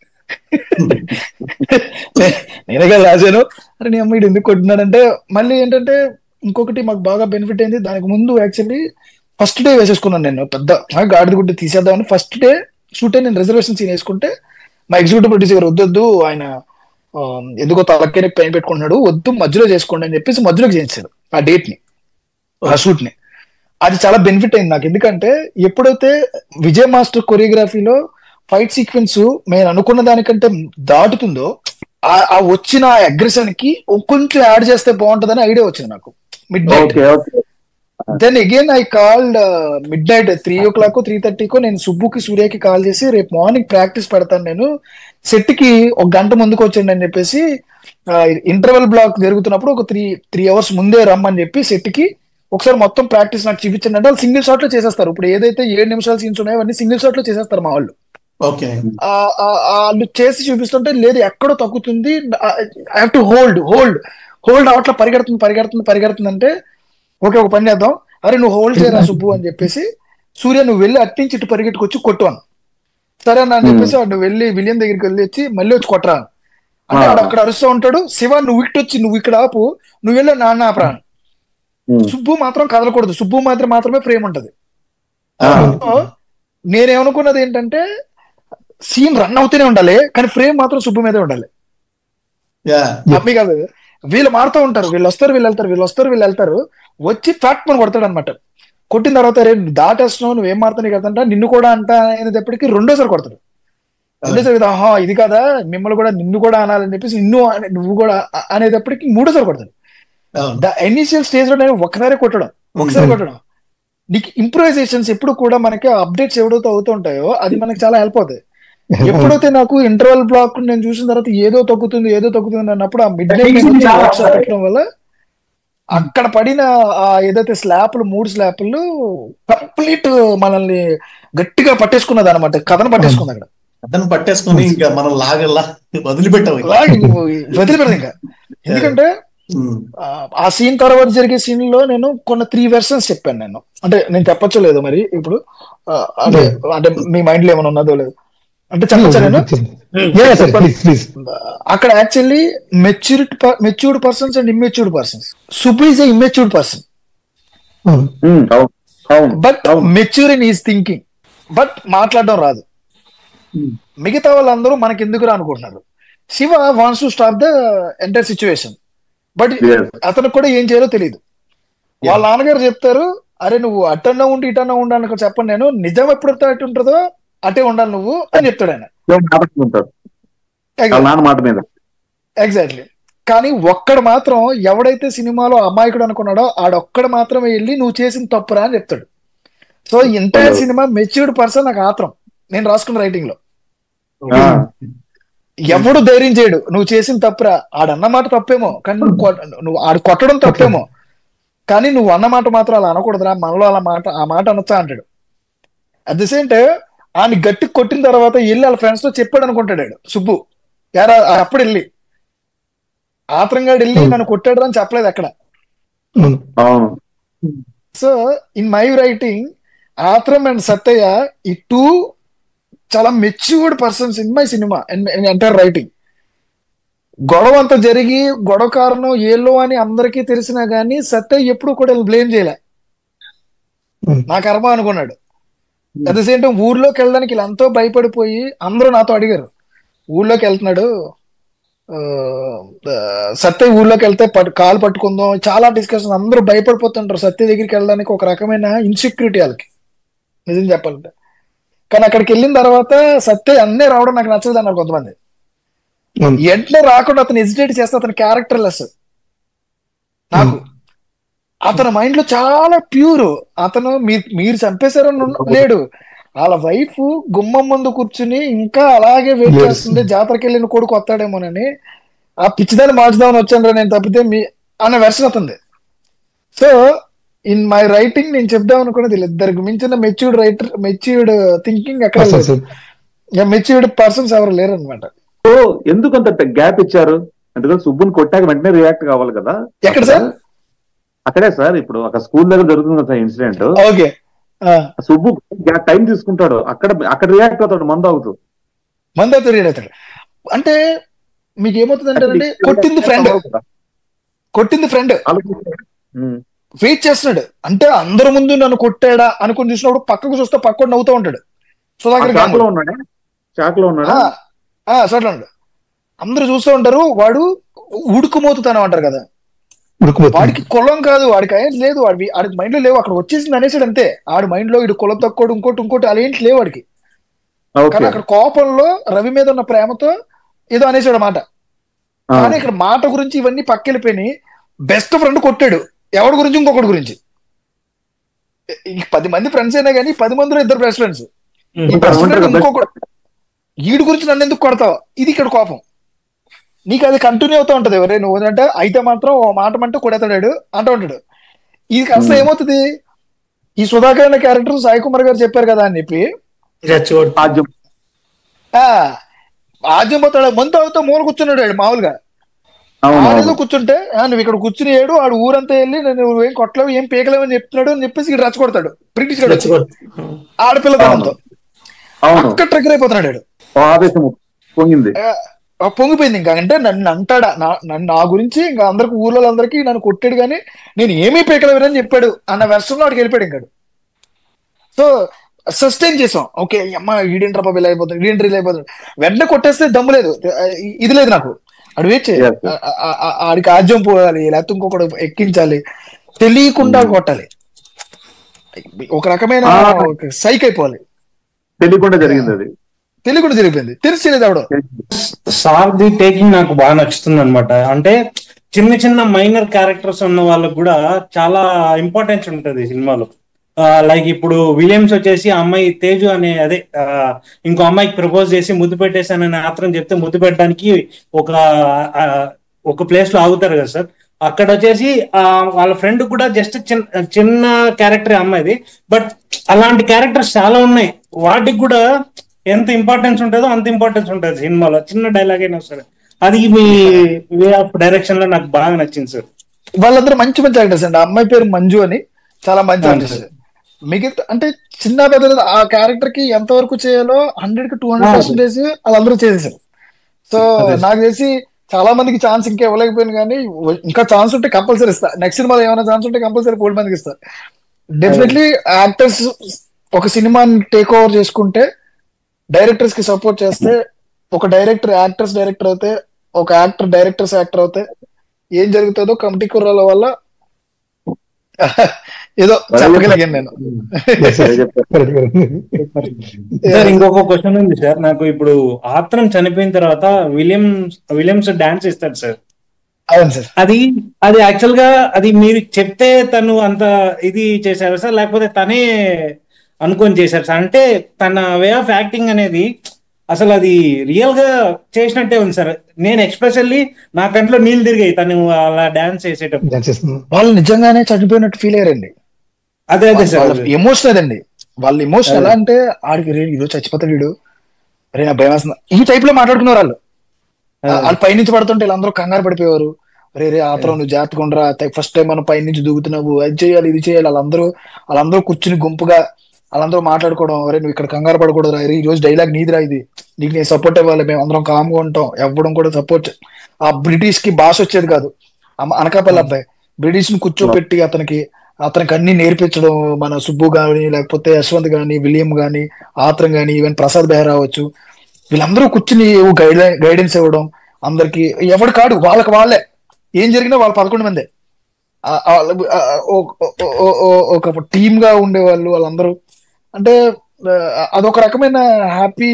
నేనే కదా రాశాను. అరే నీ అమ్మాయి ఎందుకు కొట్టినాడంటే మళ్ళీ ఏంటంటే ఇంకొకటి మాకు బాగా బెనిఫిట్ అయింది. దానికి ముందు యాక్చువల్లీ ఫస్ట్ డే వేసేసుకున్నాను నేను, పెద్ద గాడిద గుడ్డ తీసేద్దామని. ఫస్ట్ డే షూట్ నేను రిజర్వేషన్ సీన్ వేసుకుంటే మా ఎగ్జిక్యూటివ్ ప్రొడ్యూసర్ వద్దొద్దు, ఆయన ఎందుకో తలకే పెయిన్ పెట్టుకుంటున్నాడు, వద్దు మధ్యలో చేసుకోండి అని చెప్పేసి మధ్యలోకి చేయించారు ఆ డేట్ ని, ఆ షూట్ ని. అది చాలా బెనిఫిట్ అయింది నాకు. ఎందుకంటే ఎప్పుడైతే విజయ్ మాస్టర్ కొరియోగ్రఫీలో ఫైట్ సీక్వెన్స్ నేను అనుకున్న దానికంటే దాటుతుందో, ఆ వచ్చిన అగ్రెషన్ కి కొంచెం యాడ్ చేస్తే బాగుంటుందని ఐడియా వచ్చింది నాకు midnight. Then again I called midnight 3:00 3:30 నేను సుబ్బుకి సూర్యకి కాల్ చేసి రేపు మార్నింగ్ ప్రాక్టీస్ పెడతాను, నేను సెట్ కి 1 గంట ముందుకు వచ్చండి అని చెప్పేసి, ఇంటర్వెల్ బ్లాక్ జరుగుతున్నప్పుడు ఒక 3 hours ముందే రమ్మని చెప్పి సెట్ కి ఒకసారి మొత్తం ప్రాక్టీస్ నాకు చూపించండి అంటే వాళ్ళు సింగిల్ షాట్ లో చేసేస్తారు. ఇప్పుడు ఏదైతే 7 నిమిషాల సీన్స్ ఉన్నాయో అవన్నీ సింగిల్ షాట్ లో చేసేస్తారు మా వాళ్ళు. వాళ్ళు చేసి చూపిస్తుంటే లేదు ఎక్కడో తగ్గుతుంది, ఐ హావ్ టు హోల్డ్ అట్లా పరిగెడుతుంది అంటే ఓకే ఒక పని చేద్దాం, అరే నువ్వు హోల్డ్ చేయరా సుబ్బు అని చెప్పేసి, సూర్య నువ్వు వెళ్ళి అట్టించి ఇటు పరిగెట్టుకొచ్చి కొట్టువాను. సరే అని చెప్పేసి నువ్వు వెళ్ళి విలియం దగ్గరికి వెళ్ళి వచ్చి మళ్ళీ వచ్చి కొట్టరా అంటే అక్కడ అరుస్తూ ఉంటాడు. శివ నువ్వు ఇటు వచ్చి నువ్వు ఇక్కడ ఆపు, నువ్వు వెళ్ళి నాన్న ఆపరా. సుబ్బు మాత్రం కదలకూడదు, సుబ్బు మాత్రమే ఫ్రేమ్ ఉంటది. నేనేమనుకున్నది ఏంటంటే సీన్ రన్ అవుతూనే ఉండాలి కానీ ఫ్రేమ్ మాత్రం సుబ్బు మీదే ఉండాలి. అమ్మి కాదు, వీళ్ళు మారుతూ ఉంటారు, వీళ్ళు వస్తారు వీళ్ళు వెళ్తారు, వచ్చి ఫ్యాక్ట్ మనం కొడతాడు అనమాట. కొట్టిన తర్వాత రే దాటేస్తున్నావు నువ్వేం మారుతావు కదంట, నిన్ను కూడా అంట అనేటప్పటికి రెండోసారి కొడతాడు. రెండోసారి కదా ఇది కదా మిమ్మల్ని కూడా నిన్ను కూడా అనాలని చెప్పేసి నువ్వు కూడా అనేటప్పటికి మూడోసారి కొడతాడు. ఇనిషియల్ స్టేజ్ లో నేను ఒకసారి కొట్టడం నీకు ఇంప్రూవైజేషన్స్ ఎప్పుడు కూడా మనకి అప్డేట్స్ ఎవడైతే అవుతూ ఉంటాయో అది మనకి చాలా హెల్ప్ అవుతాయి. ఎప్పుడైతే నాకు ఇంటర్వెల్ బ్లాక్ నేను చూసిన తర్వాత ఏదో తగ్గుతుంది అన్నప్పుడు ఆ మిడ్ నైట్ పెట్టడం వల్ల అక్కడ పడిన ఏదైతే స్లాప్లు 3 స్లాప్లు కంప్లీట్ మనల్ని గట్టిగా పట్టేసుకున్నది అనమాట. కథను పట్టేసుకుంది అక్కడ,
కథను పట్టేసుకుని ఇంకా మనం లాగల్లా వదిలిపెట్టాం
ఇంకా. ఎందుకంటే ఆ సీన్ తర్వాత జరిగే సీన్ లో నేను కొన్ని 3 వెర్షన్స్ చెప్పాను నేను, అంటే నేను చెప్పచ్చో లేదు మరి ఇప్పుడు, అంటే మీ మైండ్ లో ఏమైనా ఉన్నదో లేదు అంటే చెప్పచ్చా నేను. అక్కడ actually matured persons and immatured persons. Subbu is a immatured person but mature in is thinking, but మాట్లాడడం రాదు. మిగతా వాళ్ళందరూ మనకి ఎందుకు అనుకుంటున్నారు. Shiva wants to stop the entire situation, but అతనికి కూడా ఏం చేయాలో తెలియదు. వాళ్ళ నాన్నగారు చెప్తారు, అరే నువ్వు అటన్నా ఉండి ఇటన్నా ఉండి అని చెప్పండి, నేను నిజం ఎప్పుడైతే అటు ఉంటుందో అటే ఉండాలి నువ్వు అని చెప్తాడు ఆయన. ఎగ్జాక్ట్లీ. కానీ ఒక్కడు మాత్రం ఎవడైతే సినిమాలో అమాయకుడు అనుకున్నాడో ఆడొక్కడు మాత్రమే వెళ్ళి నువ్వు చేసిన తప్పురా అని చెప్తాడు. So entire cinema matured person నాకు ఆత్రం నేను రాసుకున్న రైటింగ్ లో. ఎవడు ధైర్యం చేయడు నువ్వు చేసిన తప్పురా, ఆడన్నమాట తప్పేమో కానీ నువ్వు ఆడు కొట్టడం తప్పేమో కానీ నువ్వు అన్నమాట మాత్రం అలా అనకూడదురా, మనలో ఆ మాట అనొచ్చా అంటాడు. అట్ ది సేమ్ టైం ఆయన గట్టి కొట్టిన తర్వాత వెళ్ళి వాళ్ళ ఫ్రెండ్స్ తో చెప్పాడు అనుకుంటాడు సుబ్బు. యారా అప్పుడు వెళ్ళి ఆత్రంగా వెళ్ళి నన్ను కొట్టాడు అని చెప్పలేదు అక్కడ. So in my writing Athram and Sattaiah ఈ 2 చాలా matured persons in my cinema entire writing. గొడవ అంతా జరిగి గొడవ కారణం ఏలో అని అందరికీ తెలిసినా గానీ సత్తయ్య ఎప్పుడు కూడా బ్లేమ్ చేయలే, నా కర్మ అనుకున్నాడు. అట్ ద సేమ్ టైం ఊర్లోకి వెళ్ళడానికి ఇలా ఎంతో భయపడిపోయి అందరూ నాతో అడిగారు, ఊర్లోకి వెళ్తున్నాడు సత్య, ఊర్లోకి వెళ్తే కాలు పట్టుకుందాం, చాలా డిస్కషన్, అందరూ భయపడిపోతుంటారు సత్య దగ్గరికి వెళ్ళడానికి. ఒక రకమైన ఇన్సెక్యూరిటీ వాళ్ళకి నిజం చెప్పాలంటే. కానీ అక్కడికి వెళ్ళిన తర్వాత సత్య అన్నీ రావడం నాకు నచ్చదు అన్నారు కొంతమంది. వెంటనే రాకుండా అతను హెజిటేట్ చేస్తే అతని క్యారెక్టర్ లెస్. నాకు అతని మైండ్ లో చాలా ప్యూర్. అతను మీరు చంపేశారని లేడు, వాళ్ళ వైఫ్ గుమ్మం ముందు కూర్చుని ఇంకా అలాగే వెయిట్ చేస్తుంది, జాతరకి వెళ్ళిన కొడుకు వస్తాడేమోనని, ఆ పిచ్చిదాన్ని మార్చుదామని వచ్చాను నేను తప్పితే అన్న వెర్షన్ అవుతుంది. సో ఇన్ మై రైటింగ్ నేను చెప్దాం అనుకున్నది ఇద్దరికి మించిన మెచ్యూర్డ్ థింకింగ్ ఎక్కడ లేదు, మెచ్యూర్డ్ పర్సన్స్ ఎవరు లేరు అనమాట.
సో ఎందుకు అంత గ్యాప్ ఇచ్చారు? ఎందుకంటే సుబ్బుని కొట్టాక వెంటనే రియాక్ట్ కావాలి కదా.
ఎక్కడ సార్?
అక్కడే సార్, ఇప్పుడు అక్కడ స్కూల్ దగ్గర జరుగుతుంది కదా ఇన్సిడెంట్.
ఓకే,
సుబ్బు టైం తీసుకుంటాడు, అక్కడ రియాక్ట్ అవుతాడు, మందు అవుతూ
రియాక్ట్ అవుతాడు. అంటే మీకు ఏమవుతుందంటే కొట్టింది ఫ్రెండ్ వెయిట్ చేస్తున్నాడు. అంటే అందరి ముందు నన్ను కొట్టాడా అనుకుని చూసినప్పుడు పక్కకు చూస్తే పక్కకు నవ్వుతూ ఉంటాడు సుధాకర్. సరే అందరూ చూస్తూ ఉంటారు. వాడు ఉడుకుమోతుతానం అంటారు కదా, వాడికి కులం కాదు, వాడికి ఏం లేదు, వాడికి మైండ్ లో లేవు, అక్కడ వచ్చేసింది అనేసాడు అంతే. ఆడి మైండ్ లో ఇటు కులం తక్కువ ఇంకోటి అలా ఏంటి లేవు వాడికి. కానీ అక్కడ కోపంలో రవి మీద ఉన్న ప్రేమతో ఏదో అనేసాడు అన్నమాట. కానీ ఇక్కడ మాట గురించి ఇవన్నీ పక్కెళ్ళిపోయి బెస్ట్ ఫ్రెండ్ కొట్టాడు ఎవడి గురించి, ఇంకొకటి గురించి. 10 మంది ఫ్రెండ్స్ అయినా కానీ 10 మందిలో 2 బెస్ట్ ఫ్రెండ్స్. ఇంకొకటి వీడి గురించి నన్ను ఎందుకు కొడతావు, ఇది ఇక్కడ కోపం. నీకు అది కంటిన్యూ అవుతూ ఉంటది. ఎవరే నువ్వు అంటే అయితే మాత్రం ఓ మాట అంటే కొడతాడు అంటూ ఉంటాడు. ఇది కాస్త ఏమవుతుంది, ఈ సుధాకర్ అనే క్యారెక్టర్ సాయి కుమార్ గారు చెప్పారు కదా అని చెప్పి ఆద్యం పోతాడు. మందు అవుతా మూల కూర్చున్నాడు మామూలుగా. ఆడేదో కూర్చుంటే నువ్వు ఇక్కడ కూర్చుని ఏడు ఆడు ఊరంతా వెళ్ళి నువ్వు ఏం కొట్టలేవు ఏం పీకలేవు అని చెప్తున్నాడు అని చెప్పేసి ఇక్కడ రచ్చగొడతాడు. బ్రిటిష్ గడు ఆడపిల్లతనంతో అక్కడ ట్రిగ్గర్ అయిపోతున్నాడు. పొంగిపోయింది ఇంకా. అంటే నన్ను అంటాడా, నా గురించి ఇంకా అందరికి ఊర్లో అందరికీ నన్ను కొట్టాడు కానీ నేను ఏమీ పీకలేవని చెప్పాడు అన్న వెర్షన్లో వాడికి వెళ్ళిపోయాడు ఇంకా. సో సస్టైన్ చేసాం. ఓకే అమ్మ ఈడేంట్రా బాబు ఇలా అయిపోతుంది, ఈడేంట్రీ ఇలా అయిపోతుంది. వెంటనే కొట్టేస్తే దమ్ము లేదు, ఇది లేదు నాకు. అడు వేచి ఆడికి ఆజ్యం పోవాలి, లేకపోతే ఇంకొకటి ఎక్కించాలి, తెలియకుండా కొట్టాలి, ఒక రకమైన సైక్ అయిపోవాలి.
తెలియకుండా జరిగింది, అది
తెలియకుండా జరిగిపోయింది, తెలిసి అవడం.
సార్ది టేకింగ్ నాకు బాగా నచ్చుతుంది అనమాట. అంటే చిన్న చిన్న మైనర్ క్యారెక్టర్స్ ఉన్న వాళ్ళకు కూడా చాలా ఇంపార్టెన్స్ ఉంటది సినిమాలో. లైక్ ఇప్పుడు విలియమ్స్ వచ్చేసి అమ్మాయి తేజు అనే ఇంకో అమ్మాయికి ప్రపోజ్ చేసి ముద్దు పెట్టేశానని ఆత్రం చెప్తే ముద్దు పెట్టడానికి ఒక ప్లేస్ లో ఆగుతారు కదా సార్. అక్కడ వచ్చేసి వాళ్ళ ఫ్రెండ్ కూడా జస్ట్ చిన్న క్యారెక్టర్ అమ్మాయిది, బట్ అలాంటి క్యారెక్టర్స్ చాలా ఉన్నాయి. వాటికి కూడా ఎంత ఇంపార్టెన్స్ ఉంటుందో అంత ఇంపార్టెన్స్ ఉంటుంది సినిమాలో. చిన్న డైలాగ్ అయినా సరే అది మీ వే ఆఫ్ డైరెక్షన్ లో నాకు బాగా నచ్చింది సార్.
వాళ్ళందరూ మంచి మంచి యాక్టర్స్ అండి. అమ్మాయి పేరు మంజు అని, చాలా మంచి ఆర్టిస్ట్. మిగతా అంటే చిన్న పెద్ద ఆ క్యారెక్టర్ కి ఎంత వరకు చేయాలో 100కి 200% వాళ్ళందరూ చేసేసారు. సో నాకు తెలిసి చాలా మందికి ఛాన్స్ ఇంకా ఇవ్వలేకపోయింది, కానీ ఇంకా ఛాన్స్ ఉంటే కంపల్సరీ ఇస్తా. నెక్స్ట్ సినిమాలో ఏమైనా ఛాన్స్ ఉంటే కంపల్సరీ 4 మందికి ఇస్తా. డెఫినెట్లీ యాక్టర్స్ ఒక సినిమాని టేక్ ఓవర్ చేసుకుంటే, డైరెక్టర్స్ కి సపోర్ట్ చేస్తే, ఒక డైరెక్టర్ యాక్టర్స్ డైరెక్టర్ అవుతే, ఒక యాక్టర్ డైరెక్టర్స్ యాక్టర్ అవుతే ఏం జరుగుతుందో కమిటీ కుర్రాల వల్ల ఏదో చెప్పగలిగాను నేను.
సార్ ఇంకొక క్వశ్చన్ ఉంది సార్ నాకు. ఇప్పుడు ఆత్రం చనిపోయిన తర్వాత విలియమ్స్ డాన్స్ ఇస్తాడు సార్.
అవును సార్.
అది యాక్చువల్ గా అది మీరు చెప్తే తను అంత ఇది చేశారు సార్, లేకపోతే తనే అనుకొని చేశారు సార్? అంటే తన వే ఆఫ్ యాక్టింగ్ అనేది అసలు అది రియల్ గా చేసినట్టే ఉంది సార్. నేను ఎక్స్పెషల్లీ నా కంట్లో నీళ్ళు తిరిగాయి తను అలా డాన్స్ చేసేటప్పుడు.
వాళ్ళు నిజంగానే చనిపోయినట్టు ఫీల్ అయ్యారండి.
అదే సార్,
ఎమోషనల్ అండి. వాళ్ళ ఎమోషన్ ఎలా అంటే ఆడికి రే ఈరోజు చచ్చిపోతాడు వీడు, రే నా భయం వేస్తుంది, ఈ టైప్ లో మాట్లాడుకున్నారు వాళ్ళు. వాళ్ళు పైనుంచి పడుతుంటే వీళ్ళందరూ కంగారు పడిపోయేవారు. రే ఆత్రం నువ్వు జాగ్రత్తగా ఉండరా, ఫస్ట్ టైం మనం పైనుంచి దూకుతున్నావు, అది చేయాలి ఇది చేయాలి. వాళ్ళందరూ కూర్చుని గుంపుగా వాళ్ళందరూ మాట్లాడుకోవడం, అరే నువ్వు ఇక్కడ కంగారు పడకూడదు రా, ఈ రోజు డైలాగ్ నీదిరా, ఇది నీకు నేను సపోర్ట్ ఇవ్వాలి, మేము అందరం కామ్గా ఉంటాం, ఇవ్వడం కూడా సపోర్ట్. ఆ బ్రిటిష్ కి భాష వచ్చేది కాదు. అనకాపల్లి అబ్బాయి బ్రిటిష్ ని కూర్చోపెట్టి అతనికి అన్ని నేర్పించడం, మన సుబ్బు గాని లేకపోతే యశ్వంత్ గాని విలియం గాని ఆత్రం గాని ఈవెన్ ప్రసాద్ బెహ్రా అవ్వచ్చు, వీళ్ళందరూ కూర్చుని గైడెన్స్ ఇవ్వడం అందరికి. ఎవడు కాడు వాళ్ళకి వాళ్ళే, ఏం జరిగినా వాళ్ళు 11 మందే ఒక టీమ్ గా ఉండేవాళ్ళు వాళ్ళందరూ. అంటే అదొక రకమైన హ్యాపీ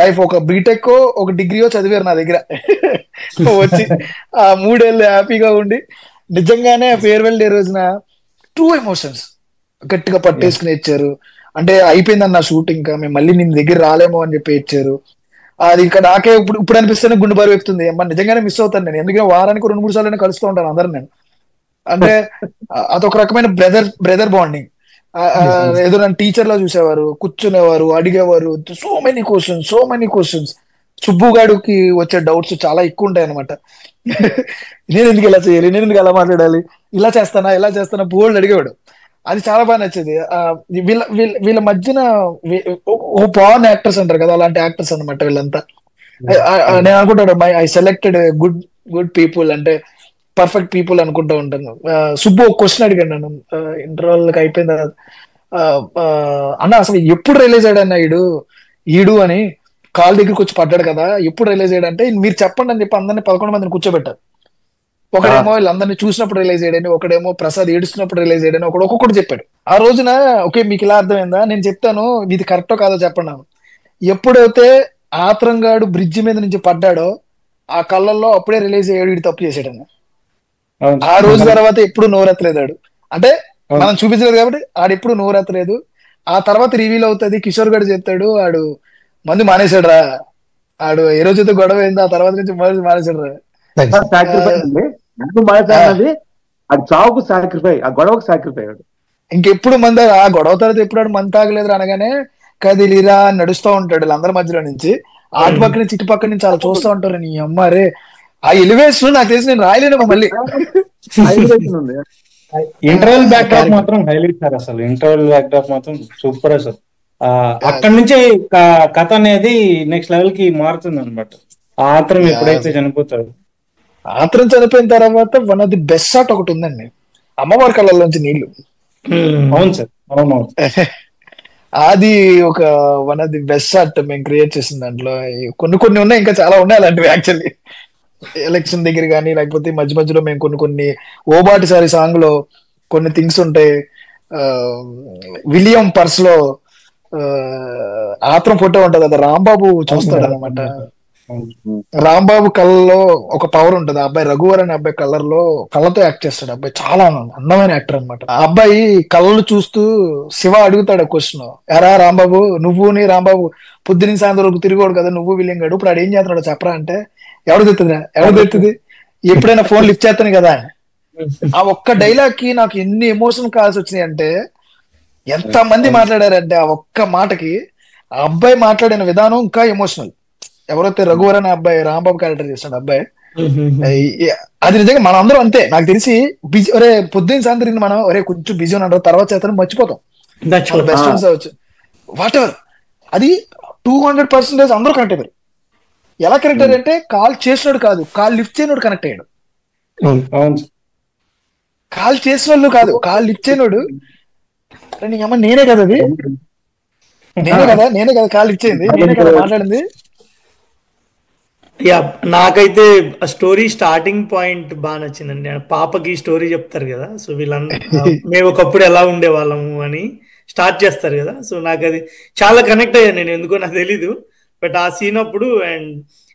లైఫ్. ఒక బీటెక్ ఒక డిగ్రీయో చదివారు నా దగ్గర వచ్చి ఆ 3 ఏళ్ళు హ్యాపీగా ఉండి, నిజంగానే ఫేర్వెల్ డే రోజున ట్రూ ఎమోషన్స్ గట్టిగా పట్టేసుకుని ఇచ్చారు. అంటే అయిపోయిందన్న షూటింగ్, ఇంకా మేము మళ్ళీ నేను దగ్గర రాలేమో అని చెప్పి ఇచ్చారు. అది ఇంకా నాకే ఇప్పుడు అనిపిస్తేనే గుండె బరువు ఎక్కుతుంది. నిజంగానే మిస్ అవుతాను నేను, ఎందుకంటే వారానికి 2-3 సార్లు కలుస్తూ ఉంటాను అందరు నేను. అంటే అదొక రకమైన బ్రదర్ బాండింగ్. ఏదో నన్ను టీచర్ లా చూసేవారు, కూర్చునేవారు, అడిగేవారు. So many questions. సుబ్బుగాడికి వచ్చే డౌట్స్ చాలా ఎక్కువ ఉంటాయి అనమాట. నేను ఎందుకు ఇలా చేయాలి, నేను ఎందుకు అలా మాట్లాడాలి, ఇలా చేస్తానా బోల్డ్ అడిగేవాడు. అది చాలా బాగా నచ్చేది. వీళ్ళ మధ్యన ఓ పాన్ యాక్టర్స్ అంటారు కదా, అలాంటి యాక్టర్స్ అనమాట వీళ్ళంతా. నేను అనుకుంటాను ఐ సెలెక్టెడ్ గుడ్ పీపుల్ అంటే పర్ఫెక్ట్ పీపుల్ అనుకుంటా ఉంటాను. సుబ్బు ఒక క్వశ్చన్ అడిగాను నన్ను ఇంటర్వల్ అయిపోయిన తర్వాత, అన్న అసలు ఎప్పుడు రిలీజ్ అయ్యాడన్న ఈడు అని కాల్ దగ్గరికి వచ్చి పడ్డాడు కదా, ఎప్పుడు రిలీజ్ అయ్యాడంటే మీరు చెప్పండి అని చెప్పి అందరినీ 11 మందిని కూర్చోబెట్టారు. ఒకడేమో వీళ్ళందరినీ చూసినప్పుడు రిలీజ్ అయ్యాడని, ఒకడేమో ప్రసాద్ ఏడుస్తున్నప్పుడు రిలీజ్ అయ్యాడని, ఒక్కొక్కటి చెప్పాడు. ఆ రోజున ఓకే మీకు ఇలా అర్థమైందా, నేను చెప్తాను ఇది కరెక్టో కాదో చెప్పండి. ఎప్పుడైతే ఆత్రంగాడు బ్రిడ్జి మీద నుంచి పడ్డాడో ఆ కళ్ళల్లో అప్పుడే రిలీజ్ అయ్యాడు వీడు తప్పు చేసాడని. ఆ రోజు తర్వాత ఎప్పుడు నోరెత్తలేదాడు, అంటే మనం చూపించలేదు కాబట్టి ఆడెప్పుడు నోరెత్తలేదు. ఆ తర్వాత రివీల్ అవుతుంది, కిషోర్ గడు చెప్తాడు ఆడు మందు మానేశాడు రా, ఆడు ఏ రోజైతే గొడవ అయింది ఆ తర్వాత నుంచి మానేశాడు రా.
అది చావుకు సాక్రిఫై, ఆ గొడవకు సాక్రిఫై.
ఇంకెప్పుడు మంది ఆ గొడవ తర్వాత ఎప్పుడు ఆడు మంది తాగలేదు అనగానే కదిలిరా నడుస్తూ ఉంటాడు వీళ్ళందరి మధ్యలో నుంచి, ఆటు పక్క నుంచి ఇటు పక్క నుంచి అలా చూస్తూ ఉంటారు. నీ అమ్మారే ఆ ఎలివేషన్ నాకు తెలిసి నేను రాయలేను మళ్ళీ.
ఇంటర్వెల్ బ్యాక్ డ్రాప్ మాత్రం హైలైట్ సార్, అసలు ఇంటర్వెల్ బ్యాక్ డ్రాప్ మాత్రం సూపర్ అసలు. అక్కడ నుంచి కథ అనేది నెక్స్ట్ లెవెల్ కి మారుతుంది అనమాట. ఆత్రం ఎప్పుడైతే చనిపోతాడు,
ఆత్రం చనిపోయిన తర్వాత one of the best shot ఒకటి ఉందండి, అమ్మవారి కళ్ళల్లోంచి నీళ్లు.
అవును సార్, అవునవును.
అది ఒక one of the best shot మేము క్రియేట్ చేసిన దాంట్లో. కొన్ని ఉన్నాయి, ఇంకా చాలా ఉన్నాయి అలాంటివి. యాక్చువల్లీ ఎలక్షన్ దగ్గర కానీ లేకపోతే మధ్య మధ్యలో మేము కొన్ని ఓబాటిసారి సాంగ్ లో కొన్ని థింగ్స్ ఉంటాయి. విలియం పర్స్ లో ఆత్రం ఫోటో ఉంటది, అది రాంబాబు చూస్తాడు అనమాట. రాంబాబు కళ్ళలో ఒక పవర్ ఉంటది. ఆ అబ్బాయి రఘువర్ అనే అబ్బాయి కళ్ళతో యాక్ట్ చేస్తాడు. అబ్బాయి చాలా అందమైన యాక్టర్ అనమాట. ఆ అబ్బాయి కళ్ళు చూస్తూ శివ అడుగుతాడు క్వశ్చన్, ఎరా రాంబాబు నువ్వుని రాంబాబు పొద్దున సాయంత్రం వరకు తిరిగోడు కదా, నువ్వు విలింగాడు, ఇప్పుడు ఆడు ఏం చేస్తున్నాడు చెప్పరా అంటే, ఎవడు తెస్తుంది ఎప్పుడైనా ఫోన్ లిఫ్ట్ చేస్తాను కదా. ఆ ఒక్క డైలాగ్ కి నాకు ఎన్ని ఎమోషన్ కాల్స్ వచ్చినాయి అంటే, ఎంత మంది మాట్లాడారంటే ఆ ఒక్క మాటకి ఆ అబ్బాయి మాట్లాడిన విధానం ఇంకా ఎమోషనల్. ఎవరైతే రఘువర్ అనే అబ్బాయి రాంబాబు క్యారెక్టర్ చేస్తాడు అబ్బాయి, అది నిజంగా మనం అందరం అంతే. నాకు తెలిసి బిజీ ఒరే పొద్దున్న సాయంత్రం మనం ఒరే కొంచెం బిజీ ఉన్నాడు తర్వాత చేస్తాను మర్చిపోతాం, బెస్ట్ ఫ్రెండ్స్ అవ్వచ్చు వాట్ ఎవర్. అది 200% అందరూ కనెక్ట్ అయ్యారు. ఎలా కనెక్ట్ అయ్యారు అంటే కాల్ చేసినాడు కాదు, కాల్ లిఫ్ట్ చేయనోడు కనెక్ట్ అయ్యాడు. కాల్ చేసిన వాళ్ళు కాదు, కాల్ లిఫ్ట్ చేయనోడు నీ అమ్మ నేనే కదా, అది నేనే కదా కాల్ ఇచ్చేది, నేనే కదా మాట్లాడింది.
యా, నాకైతే ఆ స్టోరీ స్టార్టింగ్ పాయింట్ బాగా నచ్చిందండి. పాపకి స్టోరీ చెప్తారు కదా, సో వీళ్ళందరూ మేము ఒకప్పుడు ఎలా ఉండేవాళ్ళము అని స్టార్ట్ చేస్తారు కదా. సో నాకు అది చాలా కనెక్ట్ అయ్యాను నేను, ఎందుకో నాకు తెలీదు, బట్ ఆ సీన్ అప్పుడు అండ్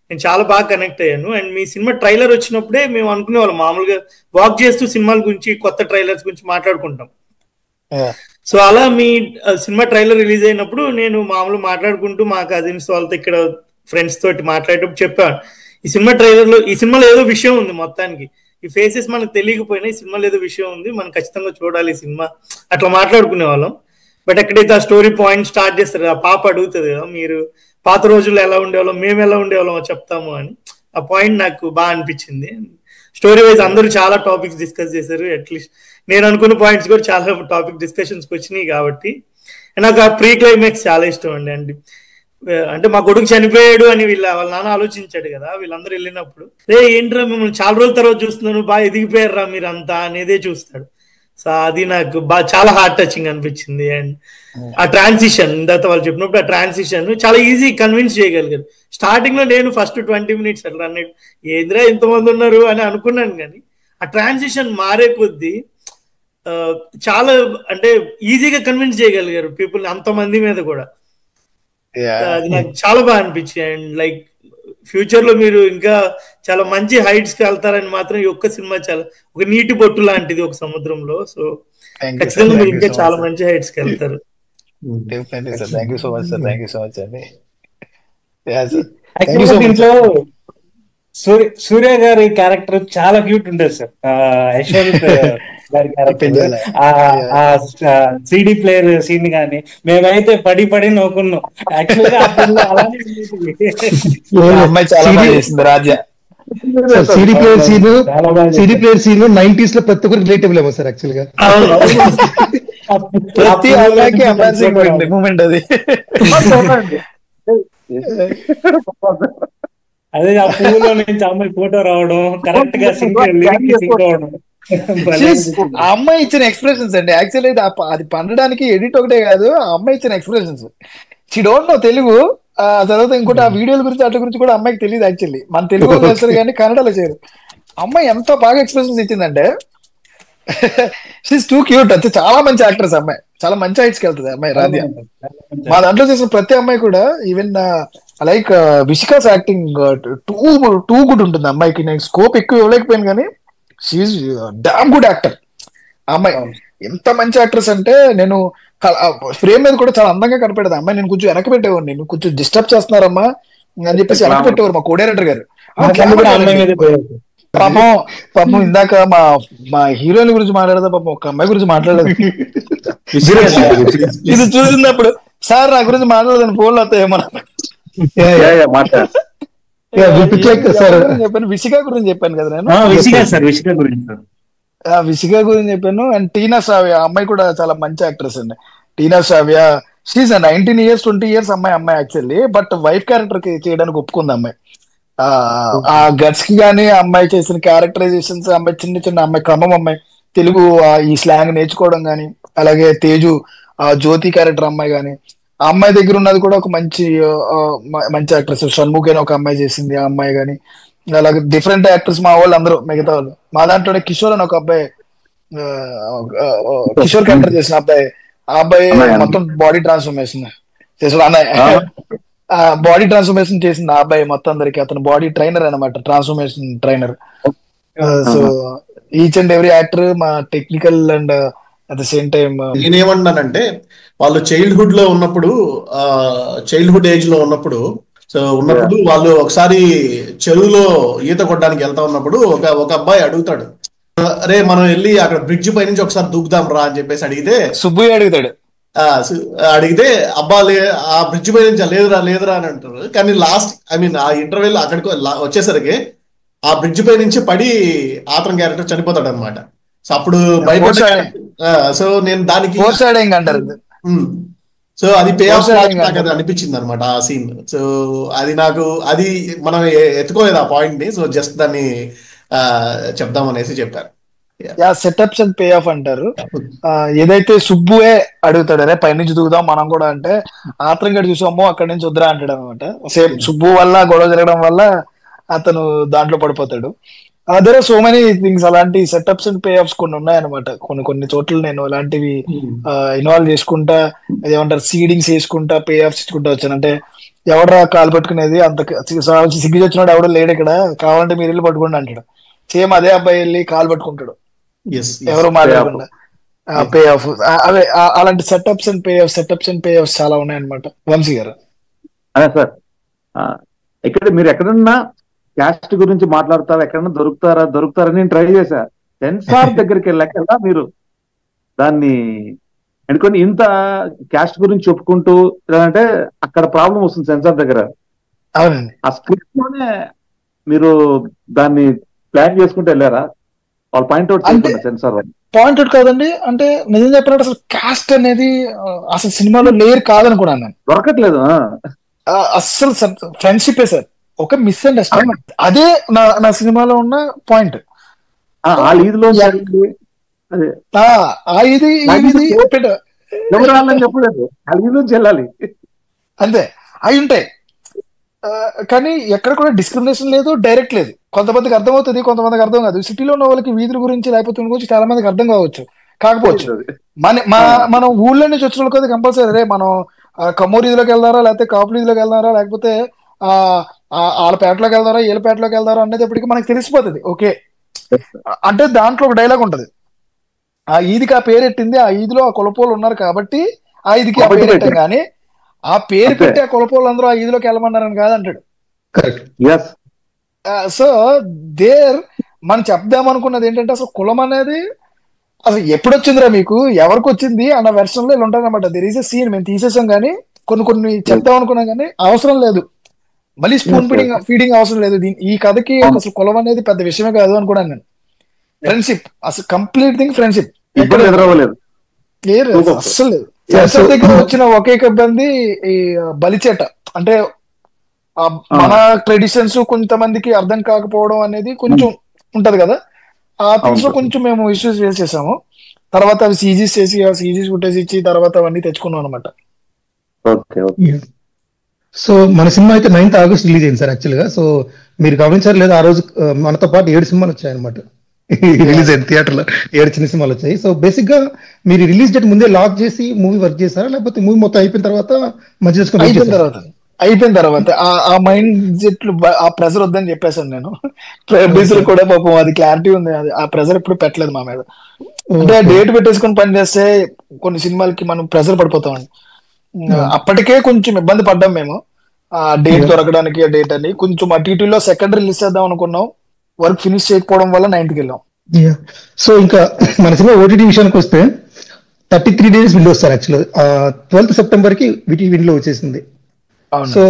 నేను చాలా బాగా కనెక్ట్ అయ్యాను. అండ్ మీ సినిమా ట్రైలర్ వచ్చినప్పుడే మేము అనుకునే వాళ్ళం, మామూలుగా వాక్ చేస్తూ సినిమాల గురించి కొత్త ట్రైలర్స్ గురించి మాట్లాడుకుంటాం. సో అలా మీ సినిమా ట్రైలర్ రిలీజ్ అయినప్పుడు నేను మామూలు మాట్లాడుకుంటూ మా కజిన్స్ వాళ్ళతో ఇక్కడ ఫ్రెండ్స్ తోటి మాట్లాడేటప్పుడు చెప్పాను, ఈ సినిమా ట్రైలర్లో ఈ సినిమాలో ఏదో విషయం ఉంది, మొత్తానికి ఈ ఫేసెస్ మనకు తెలియకపోయినా ఈ సినిమాలో ఏదో విషయం ఉంది, మనం ఖచ్చితంగా చూడాలి ఈ సినిమా, అట్లా మాట్లాడుకునే వాళ్ళం. బట్ ఎక్కడైతే ఆ స్టోరీ పాయింట్ స్టార్ట్ చేస్తారు, ఆ పాప అడుగుతుంది కదా మీరు పాత రోజుల్లో ఎలా ఉండేవాళ్ళం, మేము ఎలా ఉండేవాళ్ళం చెప్తాము అని, ఆ పాయింట్ నాకు బాగా అనిపించింది. స్టోరీ వైజ్ అందరూ చాలా టాపిక్స్ డిస్కస్ చేశారు, అట్లీస్ట్ నేను అనుకున్న పాయింట్స్ కూడా చాలా టాపిక్ డిస్కషన్స్కి వచ్చినాయి. కాబట్టి నాకు ఆ ప్రీ క్లైమాక్స్ చాలా ఇష్టం అండి. అంటే మా కొడుకు చనిపోయాడు అని వాళ్ళ నాన్న ఆలోచించాడు కదా, వీళ్ళందరూ వెళ్ళినప్పుడు ఏంట్రా మిమ్మల్ని చాలా రోజుల తర్వాత చూస్తున్నాను, బాగా ఎదిగిపోయారా మీరు అంతా అనేదే చూస్తాడు. సో అది నాకు బాగా చాలా హార్ట్ టచింగ్ అనిపించింది. అండ్ ఆ ట్రాన్సిషన్ ఇందాక వాళ్ళు చెప్పినప్పుడు ఆ ట్రాన్సిషన్ చాలా ఈజీ కన్విన్స్ చేయగలిగారు. స్టార్టింగ్ లో నేను ఫస్ట్ 20 minutes అట్లా అన్నట్టు ఏంద్రా ఇంతమంది ఉన్నారు అని అనుకున్నాను, కానీ ఆ ట్రాన్సిషన్ మారే కొద్దీ చాలా అంటే ఈజీగా కన్విన్స్ చేయగలిగారు పీపుల్ అంతమంది మీద కూడా. అది నాకు చాలా బాగా అనిపించింది. అండ్ లైక్ ఫ్యూచర్ లో మీరు ఇంకా చాలా మంచి హైట్స్ కి వెళ్తారని మాత్రం ఈ ఒక్క సినిమా చాలా ఒక నీటి బొట్టు లాంటిది ఒక సముద్రంలో. సో ఖచ్చితంగా మీరు ఇంకా చాలా మంచి హైట్స్ కి వెళ్తారు.
Thank you so much sir, thank you so much అండి.
దీంట్లో సూర్య గారి క్యారెక్టర్ చాలా క్యూట్ ఉంటుంది సార్. యశ్వంత్ గారి క్యారెక్టర్ సిడి ప్లేయర్ సీన్ గానీ మేమైతే పడి నవ్వుకున్నాం. యాక్చువల్గా
రాజ్య
సిడి ప్లేయర్ సీన్ 90s లో ప్రతి ఒక్కరికి రిలేటబుల్ ఏమో సార్. యాక్చువల్ గా
ప్రతి అమ్మాయికి అమేజింగ్ మూమెంట్ అది.
అదే ఆ పువ్వులో నుంచి అమ్మాయి ఫోటో రావడం, కరెక్ట్ గా సింక్ లిరిక్ సింక్ అవడం.
ఆ అమ్మాయి ఇచ్చిన ఎక్స్ప్రెషన్స్ అండి. యాక్చువల్లీ అది పండడానికి ఎడిట్ ఒకటే కాదు, ఆ అమ్మాయి ఇచ్చిన expressions. She don't know Telugu. తర్వాత ఇంకోటి ఆ వీడియోల గురించి అట్ల గురించి కూడా అమ్మాయికి తెలియదు. యాక్చువల్లీ మన తెలుగులో చేస్తారు కానీ కన్నడలో చేయరు. అమ్మాయి ఎంత బాగా ఎక్స్ప్రెషన్స్ ఇచ్చిందంటే షీస్ టూ క్యూట్. అంటే చాలా మంచి యాక్ట్రెస్ అమ్మాయి, చాలా మంచి హైట్స్ కి వెళ్తుంది అమ్మాయి రాధ్య. మా దాంట్లో చేసిన ప్రతి అమ్మాయి కూడా even like Vishika's acting too good ఉంటుంది అమ్మాయికి. నేను స్కోప్ ఎక్కువ ఇవ్వలేకపోయాను కానీ షీఈ్ డామ్ గుడ్ యాక్టర్ అమ్మాయి. ఎంత మంచి యాక్ట్రెస్ అంటే నేను ఫ్రేమ్ మీద కూడా చాలా అందంగా కనపడేది అమ్మాయి. నేను కొంచెం వెనక పెట్టేవాడిని, నేను కొంచెం డిస్టర్బ్ చేస్తున్నారమ్మా అని చెప్పేసి వెనక పెట్టేవారు మా కోడైరెక్టర్ గారు. పాపం ఇందాక మా హీరోయిన్ గురించి మాట్లాడదా, పాపం ఒక అమ్మాయి గురించి మాట్లాడలేదు. ఇది చూసినప్పుడు సార్ నా గురించి మాట్లాడదని ఫోన్లు వస్తాయేమో చెప్పాను. విషిక గురించి చెప్పాను కదా నేను, విషిక గురించి చెప్పాను. అండ్ టీనా శ్రావ్య అమ్మాయి కూడా చాలా మంచి యాక్ట్రెస్ అండి. టీనా శ్రావ్య షీఈ్ 19 years 20 years అమ్మాయి యాక్చువల్లీ. బట్ వైఫ్ క్యారెక్టర్ కి చేయడానికి ఒప్పుకుంది అమ్మాయి. ఆ గట్స్ కి గానీ అమ్మాయి చేసిన క్యారెక్టరైజేషన్స్, అమ్మాయి చిన్న చిన్న అమ్మాయి క్రమం, అమ్మాయి తెలుగు ఈ స్లాంగ్ నేర్చుకోవడం గానీ, అలాగే తేజు జ్యోతి క్యారెక్టర్ అమ్మాయి గానీ, ఆ అమ్మాయి దగ్గర ఉన్నది కూడా ఒక మంచి యాక్ట్రెస్. షణ్ముఖ్ అని ఒక అమ్మాయి చేసింది ఆ అమ్మాయి గానీ. అలాగే డిఫరెంట్ యాక్టర్స్ మా వాళ్ళు అందరూ, మిగతా వాళ్ళు. మా దాంట్లోనే కిషోర్ అని ఒక అబ్బాయి, కిషోర్ క్యారెక్టర్ చేసిన అబ్బాయి, ఆ అబ్బాయి మొత్తం బాడీ ట్రాన్స్ఫర్మేషన్ చేసాడు. అన్నయ్య బాడీ ట్రాన్స్ఫర్మేషన్ చేసింది ఆ అబ్బాయి మొత్తం అందరికి. అతను బాడీ ట్రైనర్ అనమాట, transformation trainer. So each and every actor మా technical and at the same time.
నేనేమంటున్నానంటే వాళ్ళు చైల్డ్హుడ్ లో ఉన్నప్పుడు, చైల్డ్హుడ్ ఏజ్ లో ఉన్నప్పుడు వాళ్ళు ఒకసారి చెరువులో ఈత కొట్టడానికి వెళ్తా ఉన్నప్పుడు ఒక అబ్బాయి అడుగుతాడు, అరే మనం వెళ్ళి అక్కడ బ్రిడ్జ్ పై నుంచి ఒకసారి దూకుదాం రా అని చెప్పేసి అడిగితే,
సుబ్బయ్య
అడిగితే అబ్బా ఆ బ్రిడ్జ్ పై నుంచి లేదురా అని అంటారు. కానీ లాస్ట్ ఆ ఇంటర్వెల్ అక్కడికి వచ్చేసరికి ఆ బ్రిడ్జ్ పై నుంచి పడి ఆత్రం క్యారెక్టర్ చనిపోతాడు అనమాట. సో అప్పుడు భయపడ్డా. సో నేను దానికి సో అది పే ఆఫ్ నాకు అది అనిపించింది అనమాట ఆ సీన్. సో అది మనం ఎత్తుకోలేదు ఆ పాయింట్ ని. సో జస్ట్ దాన్ని చెప్దాం అనేసి చెప్పారు.
సెటప్స్ అండ్ పే ఆఫ్ అంటారు. ఏదైతే సుబ్బుయే అడుగుతాడు, అరే పైనుంచి దిగుదాం మనం కూడా అంటే, ఆత్రం గడి చూసామో అక్కడి నుంచి వద్దురా అంటాడు అనమాట. సేమ్ సుబ్బు వల్ల గొడవ జరగడం వల్ల అతను దాంట్లో పడిపోతాడు. There are so many things. అలాంటి సెటప్స్ అండ్ పే ఆఫ్స్ కొన్ని ఉన్నాయన్నమాట. కొన్ని చోట్ల నేను అలాంటివి ఇన్వాల్వ్ చేసుకుంటా, అదేమంటారు సీడింగ్స్ వేసుకుంటా, పే ఆఫ్స్ ఇచ్చుకుంటా వచ్చాను. అంటే ఎవడరా కాలు పట్టుకునేది, అంత సిగ్గు వచ్చినాడు ఎవడో లేడు ఇక్కడ, కావాలంటే మీరు వెళ్ళి పట్టుకోండి అంటాడు. సేమ్ అదే అబ్బాయి వెళ్ళి కాలు పట్టుకుంటాడు ఎవరు మాట్లాడకుండా. పే ఆఫ్ అవే అలాంటి సెటప్స్ అండ్ పే ఆఫ్ చాలా ఉన్నాయన్నమాట. వంశీ గారు
అదే సార్, ఇక్కడ మీరు ఎక్కడన్నా క్యాస్ట్ గురించి మాట్లాడతారా, ఎక్కడన్నా దొరుకుతారని నేను ట్రై చేశా. సెన్సార్ దగ్గరికి వెళ్ళాక మీరు దాన్ని అనుకోని ఇంత క్యాస్ట్ గురించి చెప్పుకుంటూ అంటే అక్కడ ప్రాబ్లం వస్తుంది సెన్సార్ దగ్గర.
అవునండి,
ఆ స్క్రిప్ట్ లోనే మీరు దాన్ని ప్లాన్ చేసుకుంటూ వెళ్ళారా? వాళ్ళు పాయింట్అవుట్ చేయకుండా సెన్సార్
పాయింట్అవుట్ కాదండి. అంటే నిజం చెప్పినట్టు అసలు కాస్ట్ అనేది అసలు సినిమాలో లేయర్ కాదనుకున్నాను నేను.
దొరకట్లేదు
అసలు. ఫ్రెండ్షిప్ సార్ ఒక మిస్అండర్స్టాండింగ్. అదే నా సినిమాలో ఉన్న పాయింట్.
చెప్పలేదు
అంతే అయి ఉంటాయి. కానీ ఎక్కడ కూడా డిస్క్రిమినేషన్ లేదు, డైరెక్ట్ లేదు. కొంతమందికి అర్థమవుతుంది, కొంతమందికి అర్థం కాదు. సిటీలో ఉన్న వాళ్ళకి వీధుల గురించి లేకపోతే గురించి చాలా మందికి అర్థం కాకపోవచ్చు. మనం ఊళ్ళో నుంచి వచ్చిన వాళ్ళకి కంపల్సరీ అరే మనం కమ్మూరు వీధిలోకి వెళ్దారా, లేకపోతే కాపు వీధిలోకి వెళ్దారా, లేకపోతే ఆలపేటలోకి వెళ్దారా, ఏలపేటలోకి వెళ్దారా అనేటప్పటికి మనకి తెలిసిపోతుంది. ఓకే అంటే దాంట్లో ఒక డైలాగ్ ఉంటది, ఆ ఈదికి ఆ పేరు పెట్టింది, ఆ ఈదిలో ఆ కులపోలు ఉన్నారు కాబట్టి ఆ ఈదికి ఆ పేరు పెట్టాం, కానీ ఆ పేరు పెట్టి ఆ కులపోలు అందరూ ఆ ఈదిలోకి వెళ్ళమన్నారని కాదంటాడు. సో మనం చెప్దాం అనుకున్నది ఏంటంటే అసలు కులం అనేది అసలు ఎప్పుడు వచ్చిందిరా మీకు, ఎవరికి వచ్చింది అన్న వెర్షన్ లో ఇలా ఉంటుంది అనమాట. దెర్ ఈస్ ఎ సీన్ మేము తీసేసాం కానీ కొన్ని చెప్దాం అనుకున్నాం కానీ అవసరం లేదు, మళ్ళీ స్పూన్ ఫీడింగ్ అవసరం లేదు. ఈ కథకి అసలు కులం అనేది పెద్ద విషయమే కాదు అనుకున్నాను నేను. ఫ్రెండ్షిప్ అసలు కంప్లీట్ థింగ్ ఫ్రెండ్షిప్ అస్సలు లేదు. సెన్సార్ దగ్గర వచ్చిన ఒకే ఇబ్బంది ఈ బలిచేట. అంటే మన ట్రెడిషన్స్ కొంతమందికి అర్థం కాకపోవడం అనేది కొంచెం ఉంటది కదా. ఆ థింగ్స్ లో కొంచెం మేము ఇష్యూస్ ఫేస్ చేసాము. తర్వాత అవి సీజీస్ చేసి ఆ సీజీస్ ఫుటేజ్ ఇచ్చి తర్వాత అవన్నీ తెచ్చుకున్నాం అనమాట.
సో మన సినిమా అయితే 9th ఆగస్ట్ రిలీజ్ అయింది సార్ యాక్చువల్ గా. సో మీరు గమనించారు లేదా, ఆ రోజు మనతో పాటు 7 సినిమాలు వచ్చాయన్నమాట. రిలీజ్ అయింది థియేటర్ లో 7 చిన్న సినిమాలు వచ్చాయి. సో బేసిక్ గా మీరు రిలీజ్ డేట్ ముందే లాక్ చేసి మూవీ వర్క్ చేశారా, లేకపోతే మూవీ మొత్తం అయిపోయిన తర్వాత మంచి
అయిపోయిన తర్వాత ఆ మైండ్ సెట్ ఆ ప్రెజర్ వద్దని చెప్పేసాను నేను. ప్రొడ్యూసర్ కూడా పాపం అది క్లారిటీ ఉంది, అది ఆ ప్రెజర్ ఎప్పుడు పెట్టలేదు మా మీద. అంటే డేట్ పెట్టేసుకుని పని చేస్తే కొన్ని సినిమాలకి మనం ప్రెజర్ పడిపోతామండి. అప్పటికే కొంచెం ఇబ్బంది పడ్డాం మేము ఆ డేట్ దొరకడానికి. ఆ డేట్ అని కొంచెం అటు ఇటులో సెకండ్ రిలీజ్ చేద్దాం అనుకున్నాం, వర్క్ ఫినిష్ చేయకపోవడం వల్ల 9th వెళ్ళాం.
సో ఇంకా మన సినిమా ఓటీటీ విషయానికి వస్తే 33 days విండో వస్తారు యాక్చువల్. 12th September కి విండో వచ్చేసింది. సో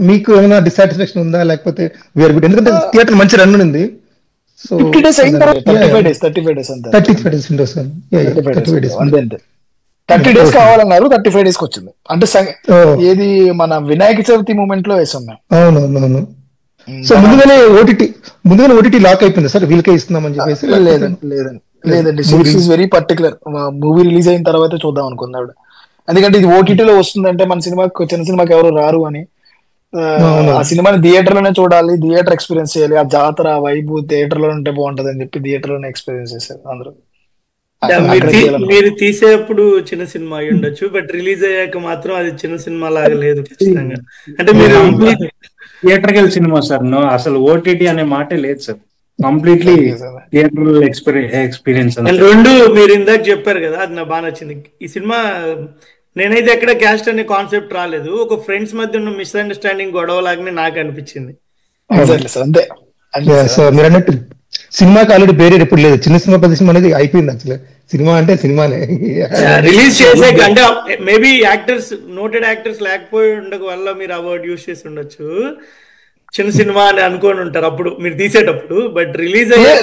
మీకు ఏమైనా డిసాటిస్ఫాక్షన్ ఉందా, లేకపోతే వేర్ గుడ్? ఎందుకంటే థియేటర్ మంచి రన్ ఉంది. సో
50 days అయిన తర్వాత 35 days అంతే.
35 days విండోస్
అంతే. 30 days కావాలన్నారు, 35 days కి వచ్చింది. అంటే ఏది మన వినాయక చవితి మూమెంట్ లో వేసాం మేము.
అవునవును. సో ముందుగానే ఓటీటీ లాక్ అయిపోయింది సార్, వీళ్ళకే ఇస్తున్నామని చెప్పేసి?
లేదండి, వెరీ పర్టికులర్. మూవీ రిలీజ్ అయిన తర్వాత చూద్దాం అనుకున్నాడు. ఎందుకంటే ఇది ఓటీటీలో వస్తుందంటే మన సినిమాకి, చిన్న సినిమాకి ఎవరు రారు అని. ఆ సినిమాని థియేటర్ లోనే చూడాలి, థియేటర్ ఎక్స్పీరియన్స్ చేయాలి. ఆ జాతర వైబ్ థియేటర్ లో ఉంటే బాగుంటది అని చెప్పి థియేటర్ లోనే ఎక్స్పీరియన్స్ చేశారు అందరూ.
మీరు తీసేటప్పుడు చిన్న సినిమా అయి ఉండొచ్చు, బట్ రిలీజ్ అయ్యాక మాత్రం అది చిన్న సినిమా లాగా లేదు ఖచ్చితంగా. అంటే మీరు
థియేటర్ కి సినిమా సార్, అసలు ఓటీటీ అనే మాటే లేదు సార్. Completely theatre experience.
రెండు మీరు ఇందాక చెప్పారు కదా, అది నాకు బాగా నచ్చింది. ఈ సినిమా నేనైతే ఎక్కడ క్యాస్ట్ అనే కాన్సెప్ట్ రాలేదు, ఒక ఫ్రెండ్స్ మధ్య ఉన్న మిస్అండర్స్టాండింగ్ గొడవ లాగానే నాకు అనిపించింది.
మీరు అన్నట్టు సినిమాకి ఆల్రెడీ పేరు ఎప్పుడు లేదు, చిన్న సినిమా పెద్ద సినిమా అనేది అయిపోయింది. యాక్చువల్లీ సినిమా అంటే సినిమానే.
రిలీజ్ చేసే అంటే మేబీ యాక్టర్స్, నోటెడ్ యాక్టర్స్ లేకపోయి ఉండక వల్ల మీరు ఆ వర్డ్ యూజ్ చేసి ఉండొచ్చు, చిన్న సినిమా అని అనుకోని ఉంటారు అప్పుడు మీరు తీసేటప్పుడు. బట్ రిలీజ్
అయ్యే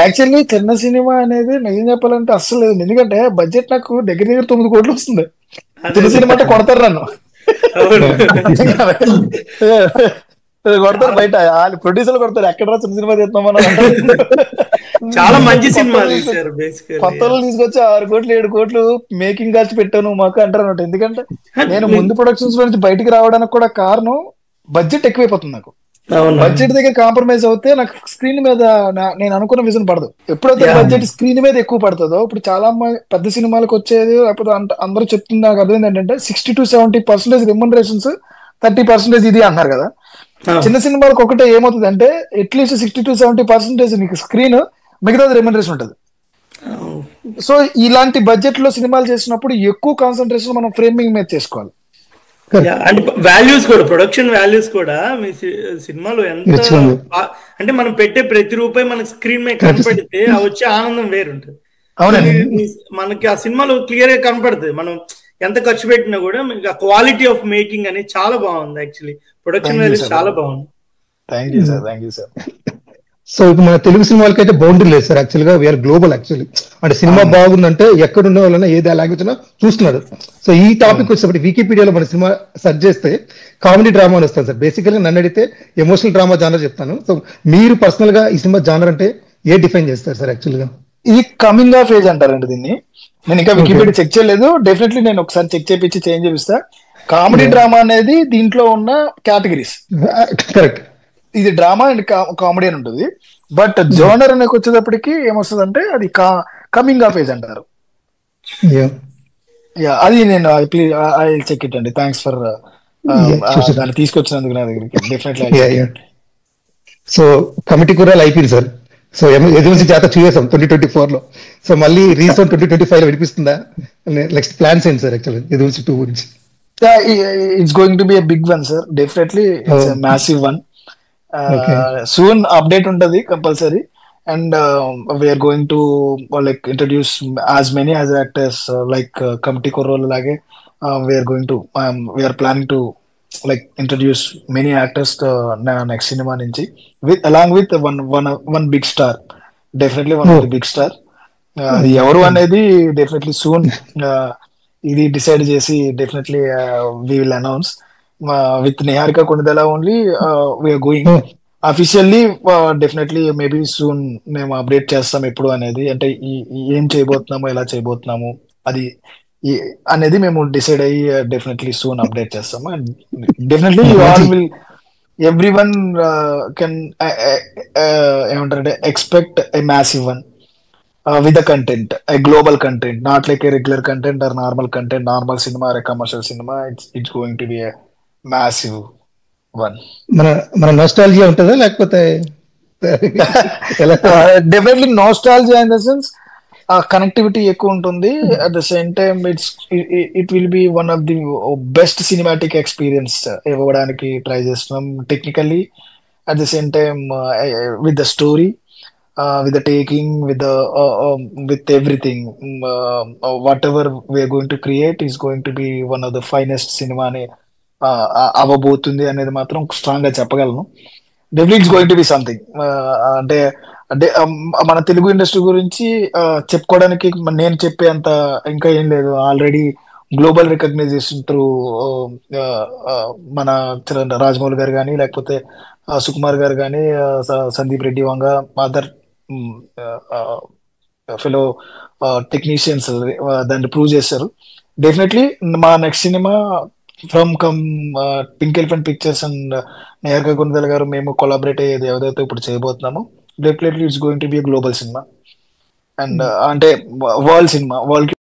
యాక్చువల్లీ చిన్న సినిమా అనేది నిజం చెప్పాలంటే అస్సలు లేదు. ఎందుకంటే బడ్జెట్ నాకు దగ్గర 9 కోట్లు వస్తుంది. చిన్న సినిమా అంటే కొడతారు నన్ను, కొడతారు బయట, ప్రొడ్యూసర్ కొడతారు. ఎక్కడ చిన్న సినిమా తీస్తున్నామని.
చాలా మంచి సినిమా
కొత్త తీసుకొచ్చి 6 కోట్లు 7 కోట్లు మేకింగ్ కాల్చి పెట్టాను మాకు అంటారు. ఎందుకంటే నేను ముందు ప్రొడక్షన్స్ నుంచి బయటికి రావడానికి కూడా కారణం బడ్జెట్ ఎక్కువైపోతుంది నాకు. బడ్జెట్ దగ్గర కాంప్రమైజ్ అవుతే నాకు స్క్రీన్ మీద నేను అనుకున్న విజన్ పడదు. ఎప్పుడైతే బడ్జెట్ స్క్రీన్ మీద ఎక్కువ పడుతుందో, ఇప్పుడు చాలా పెద్ద సినిమాలకు వచ్చేది లేకపోతే అందరూ చెప్తుంది నాకు అర్థం ఏంటంటే 60 to 70% రెమ్యునరేషన్స్, 30% ఇది అన్నారు కదా. చిన్న సినిమాలకు ఒకటే ఏమవుతుంది అంటే అట్లీస్ట్ 60 to 70% నీకు స్క్రీన్, మిగతాది రెమ్యునరేషన్ ఉంటుంది. సో ఇలాంటి బడ్జెట్ లో సినిమాలు చేసినప్పుడు ఎక్కువ కాన్సన్ట్రేషన్ మనం ఫ్రేమింగ్ మీద చేసుకోవాలి.
అంటే వాల్యూస్ కూడా, ప్రొడక్షన్ వాల్యూస్ కూడా మీ సినిమాలో ఎంత అంటే మనం పెట్టే ప్రతి రూపాయి మనకి స్క్రీన్ మీద కనపడితే ఆ వచ్చే ఆనందం వేరుంటది. మనకి ఆ సినిమాలో క్లియర్ గా కనపడుతుంది. మనం ఎంత ఖర్చు పెట్టినా కూడా మీకు ఆ క్వాలిటీ ఆఫ్ మేకింగ్ అనేది చాలా బాగుంది. యాక్చువల్లీ ప్రొడక్షన్ వాల్యూస్ చాలా బాగుంది.
Thank you sir.
సో ఇప్పుడు మన తెలుగు సినిమాలకి అయితే బౌండరీ లేదు సార్. యాక్చువల్ గా వీఆర్ గ్లోబల్. యాక్చువల్లీ అంటే సినిమా బాగుందంటే ఎక్కడున్న వాళ్ళైనా ఏ లాంగ్వేజ్ అయినా చూస్తున్నారు. సో ఈ టాపిక్ వచ్చేటప్పుడు వికీపీడియాలో మన సినిమా సెర్చ్ చేస్తే కామెడీ డ్రామా అని వస్తాను సార్. బేసికల్గా నన్ను అడిగితే ఎమోషనల్ డ్రామా జానర్ చెప్తాను. సో మీరు పర్సనల్ గా ఈ సినిమా జానర్ అంటే ఏ డిఫైన్ చేస్తారు సార్? యాక్చువల్ గా
ఇది కమింగ్ ఆఫ్ ఏజ్ అంటారండి దీన్ని. నేను ఇంకా వికీపీడియా చెక్ చేయలేదు, డెఫినెట్లీ నేను ఒకసారి చెక్ చేపించి చేంజ్ చేపిస్తా. కామెడీ డ్రామా అనేది దీంట్లో ఉన్న కేటగిరీస్.
కరెక్ట్.
ఇది డ్రామా అండ్ కామెడీ అని ఉంటుంది. బట్ జోనర్ అనేది వచ్చేటప్పటికి ఏమొస్తుంది అంటే అది కమింగ్ ఆఫ్ ఏజ్ అంటారు. అది నేను ప్లీజ్ ఐ చెక్ ఇట్ అండి. థ్యాంక్స్ ఫర్ దాన్ని తీసుకొచ్చినందుకు నా దగ్గరికి. డెఫినెట్లీ.
సో కమిటీ కూడా అయిపోయింది సార్. సో ఎదురు జాతర చూసేసాం 2024 లో. సో మళ్ళీ రీసెంట్ 2025 లో వినిపిస్తుందా? నెక్స్ట్ ప్లాన్స్ ఏంటి సార్ యాక్చువల్లీ ఎదురు 2 గురించి?
It's going to be a big one sir. Definitely it's a massive one. Soon update untadi compulsory, and we are going to like introduce as many as actors like committee korolu lage we are going to we are planning to like introduce many actors next cinema nunchi along with one big star. Definitely one of the big star. Evaru anedi definitely soon idi decide chesi definitely we will announce. with Niharika Kundala only we are going officially. Definitely maybe soon మేము update చేస్తాం ఎప్పుడు అనేది, అంటే ఏం చేయబోతున్నాము, ఎలా చేయబోతున్నాము అది అనేది మేము డిసైడ్ అయ్యి డెఫినెట్లీ సూన్ అప్డేట్ చేస్తాము. And definitely you all will everyone can ఏమంటారంటే expect a massive one with the content, a global content, not like a regular content or normal content, normal cinema or a commercial cinema. It's going to be a massive one.
మన nostalgia ఉంటుందా లేకపోతే
definitely nostalgia in the sense connectivity ఎక్కువ ఉంటుంది. At the same time it will be one of the best cinematic experience ఇవ్వడానికి try చేస్తున్నాం technically. At the same time with the story, with the taking, with everything, whatever we are going to create is going to be one of the finest cinema అని అవ్వబోతుంది అనేది మాత్రం strong గా చెప్పగలను. Definitely it's going to be something. అంటే అంటే మన Telugu industry గురించి చెప్పుకోవడానికి నేను చెప్పే అంత ఇంకా ఏం లేదు. ఆల్రెడీ గ్లోబల్ రికగ్నైజేషన్ త్రూ మన రాజమౌళి గారు కానీ, లేకపోతే సుకుమార్ గారు కానీ, Sandeep Reddy Vanga, other fellow technicians దాన్ని ప్రూవ్ చేశారు. డెఫినెట్లీ మా next cinema from pink elephant pictures and Niharika Gundal garu మేము కొలాబరేట్ అయ్యేది ఏదైతే ఇప్పుడు చేయబోతున్నామో definitely it's going to be global cinema. And అంటే వరల్డ్ సినిమా, వరల్డ్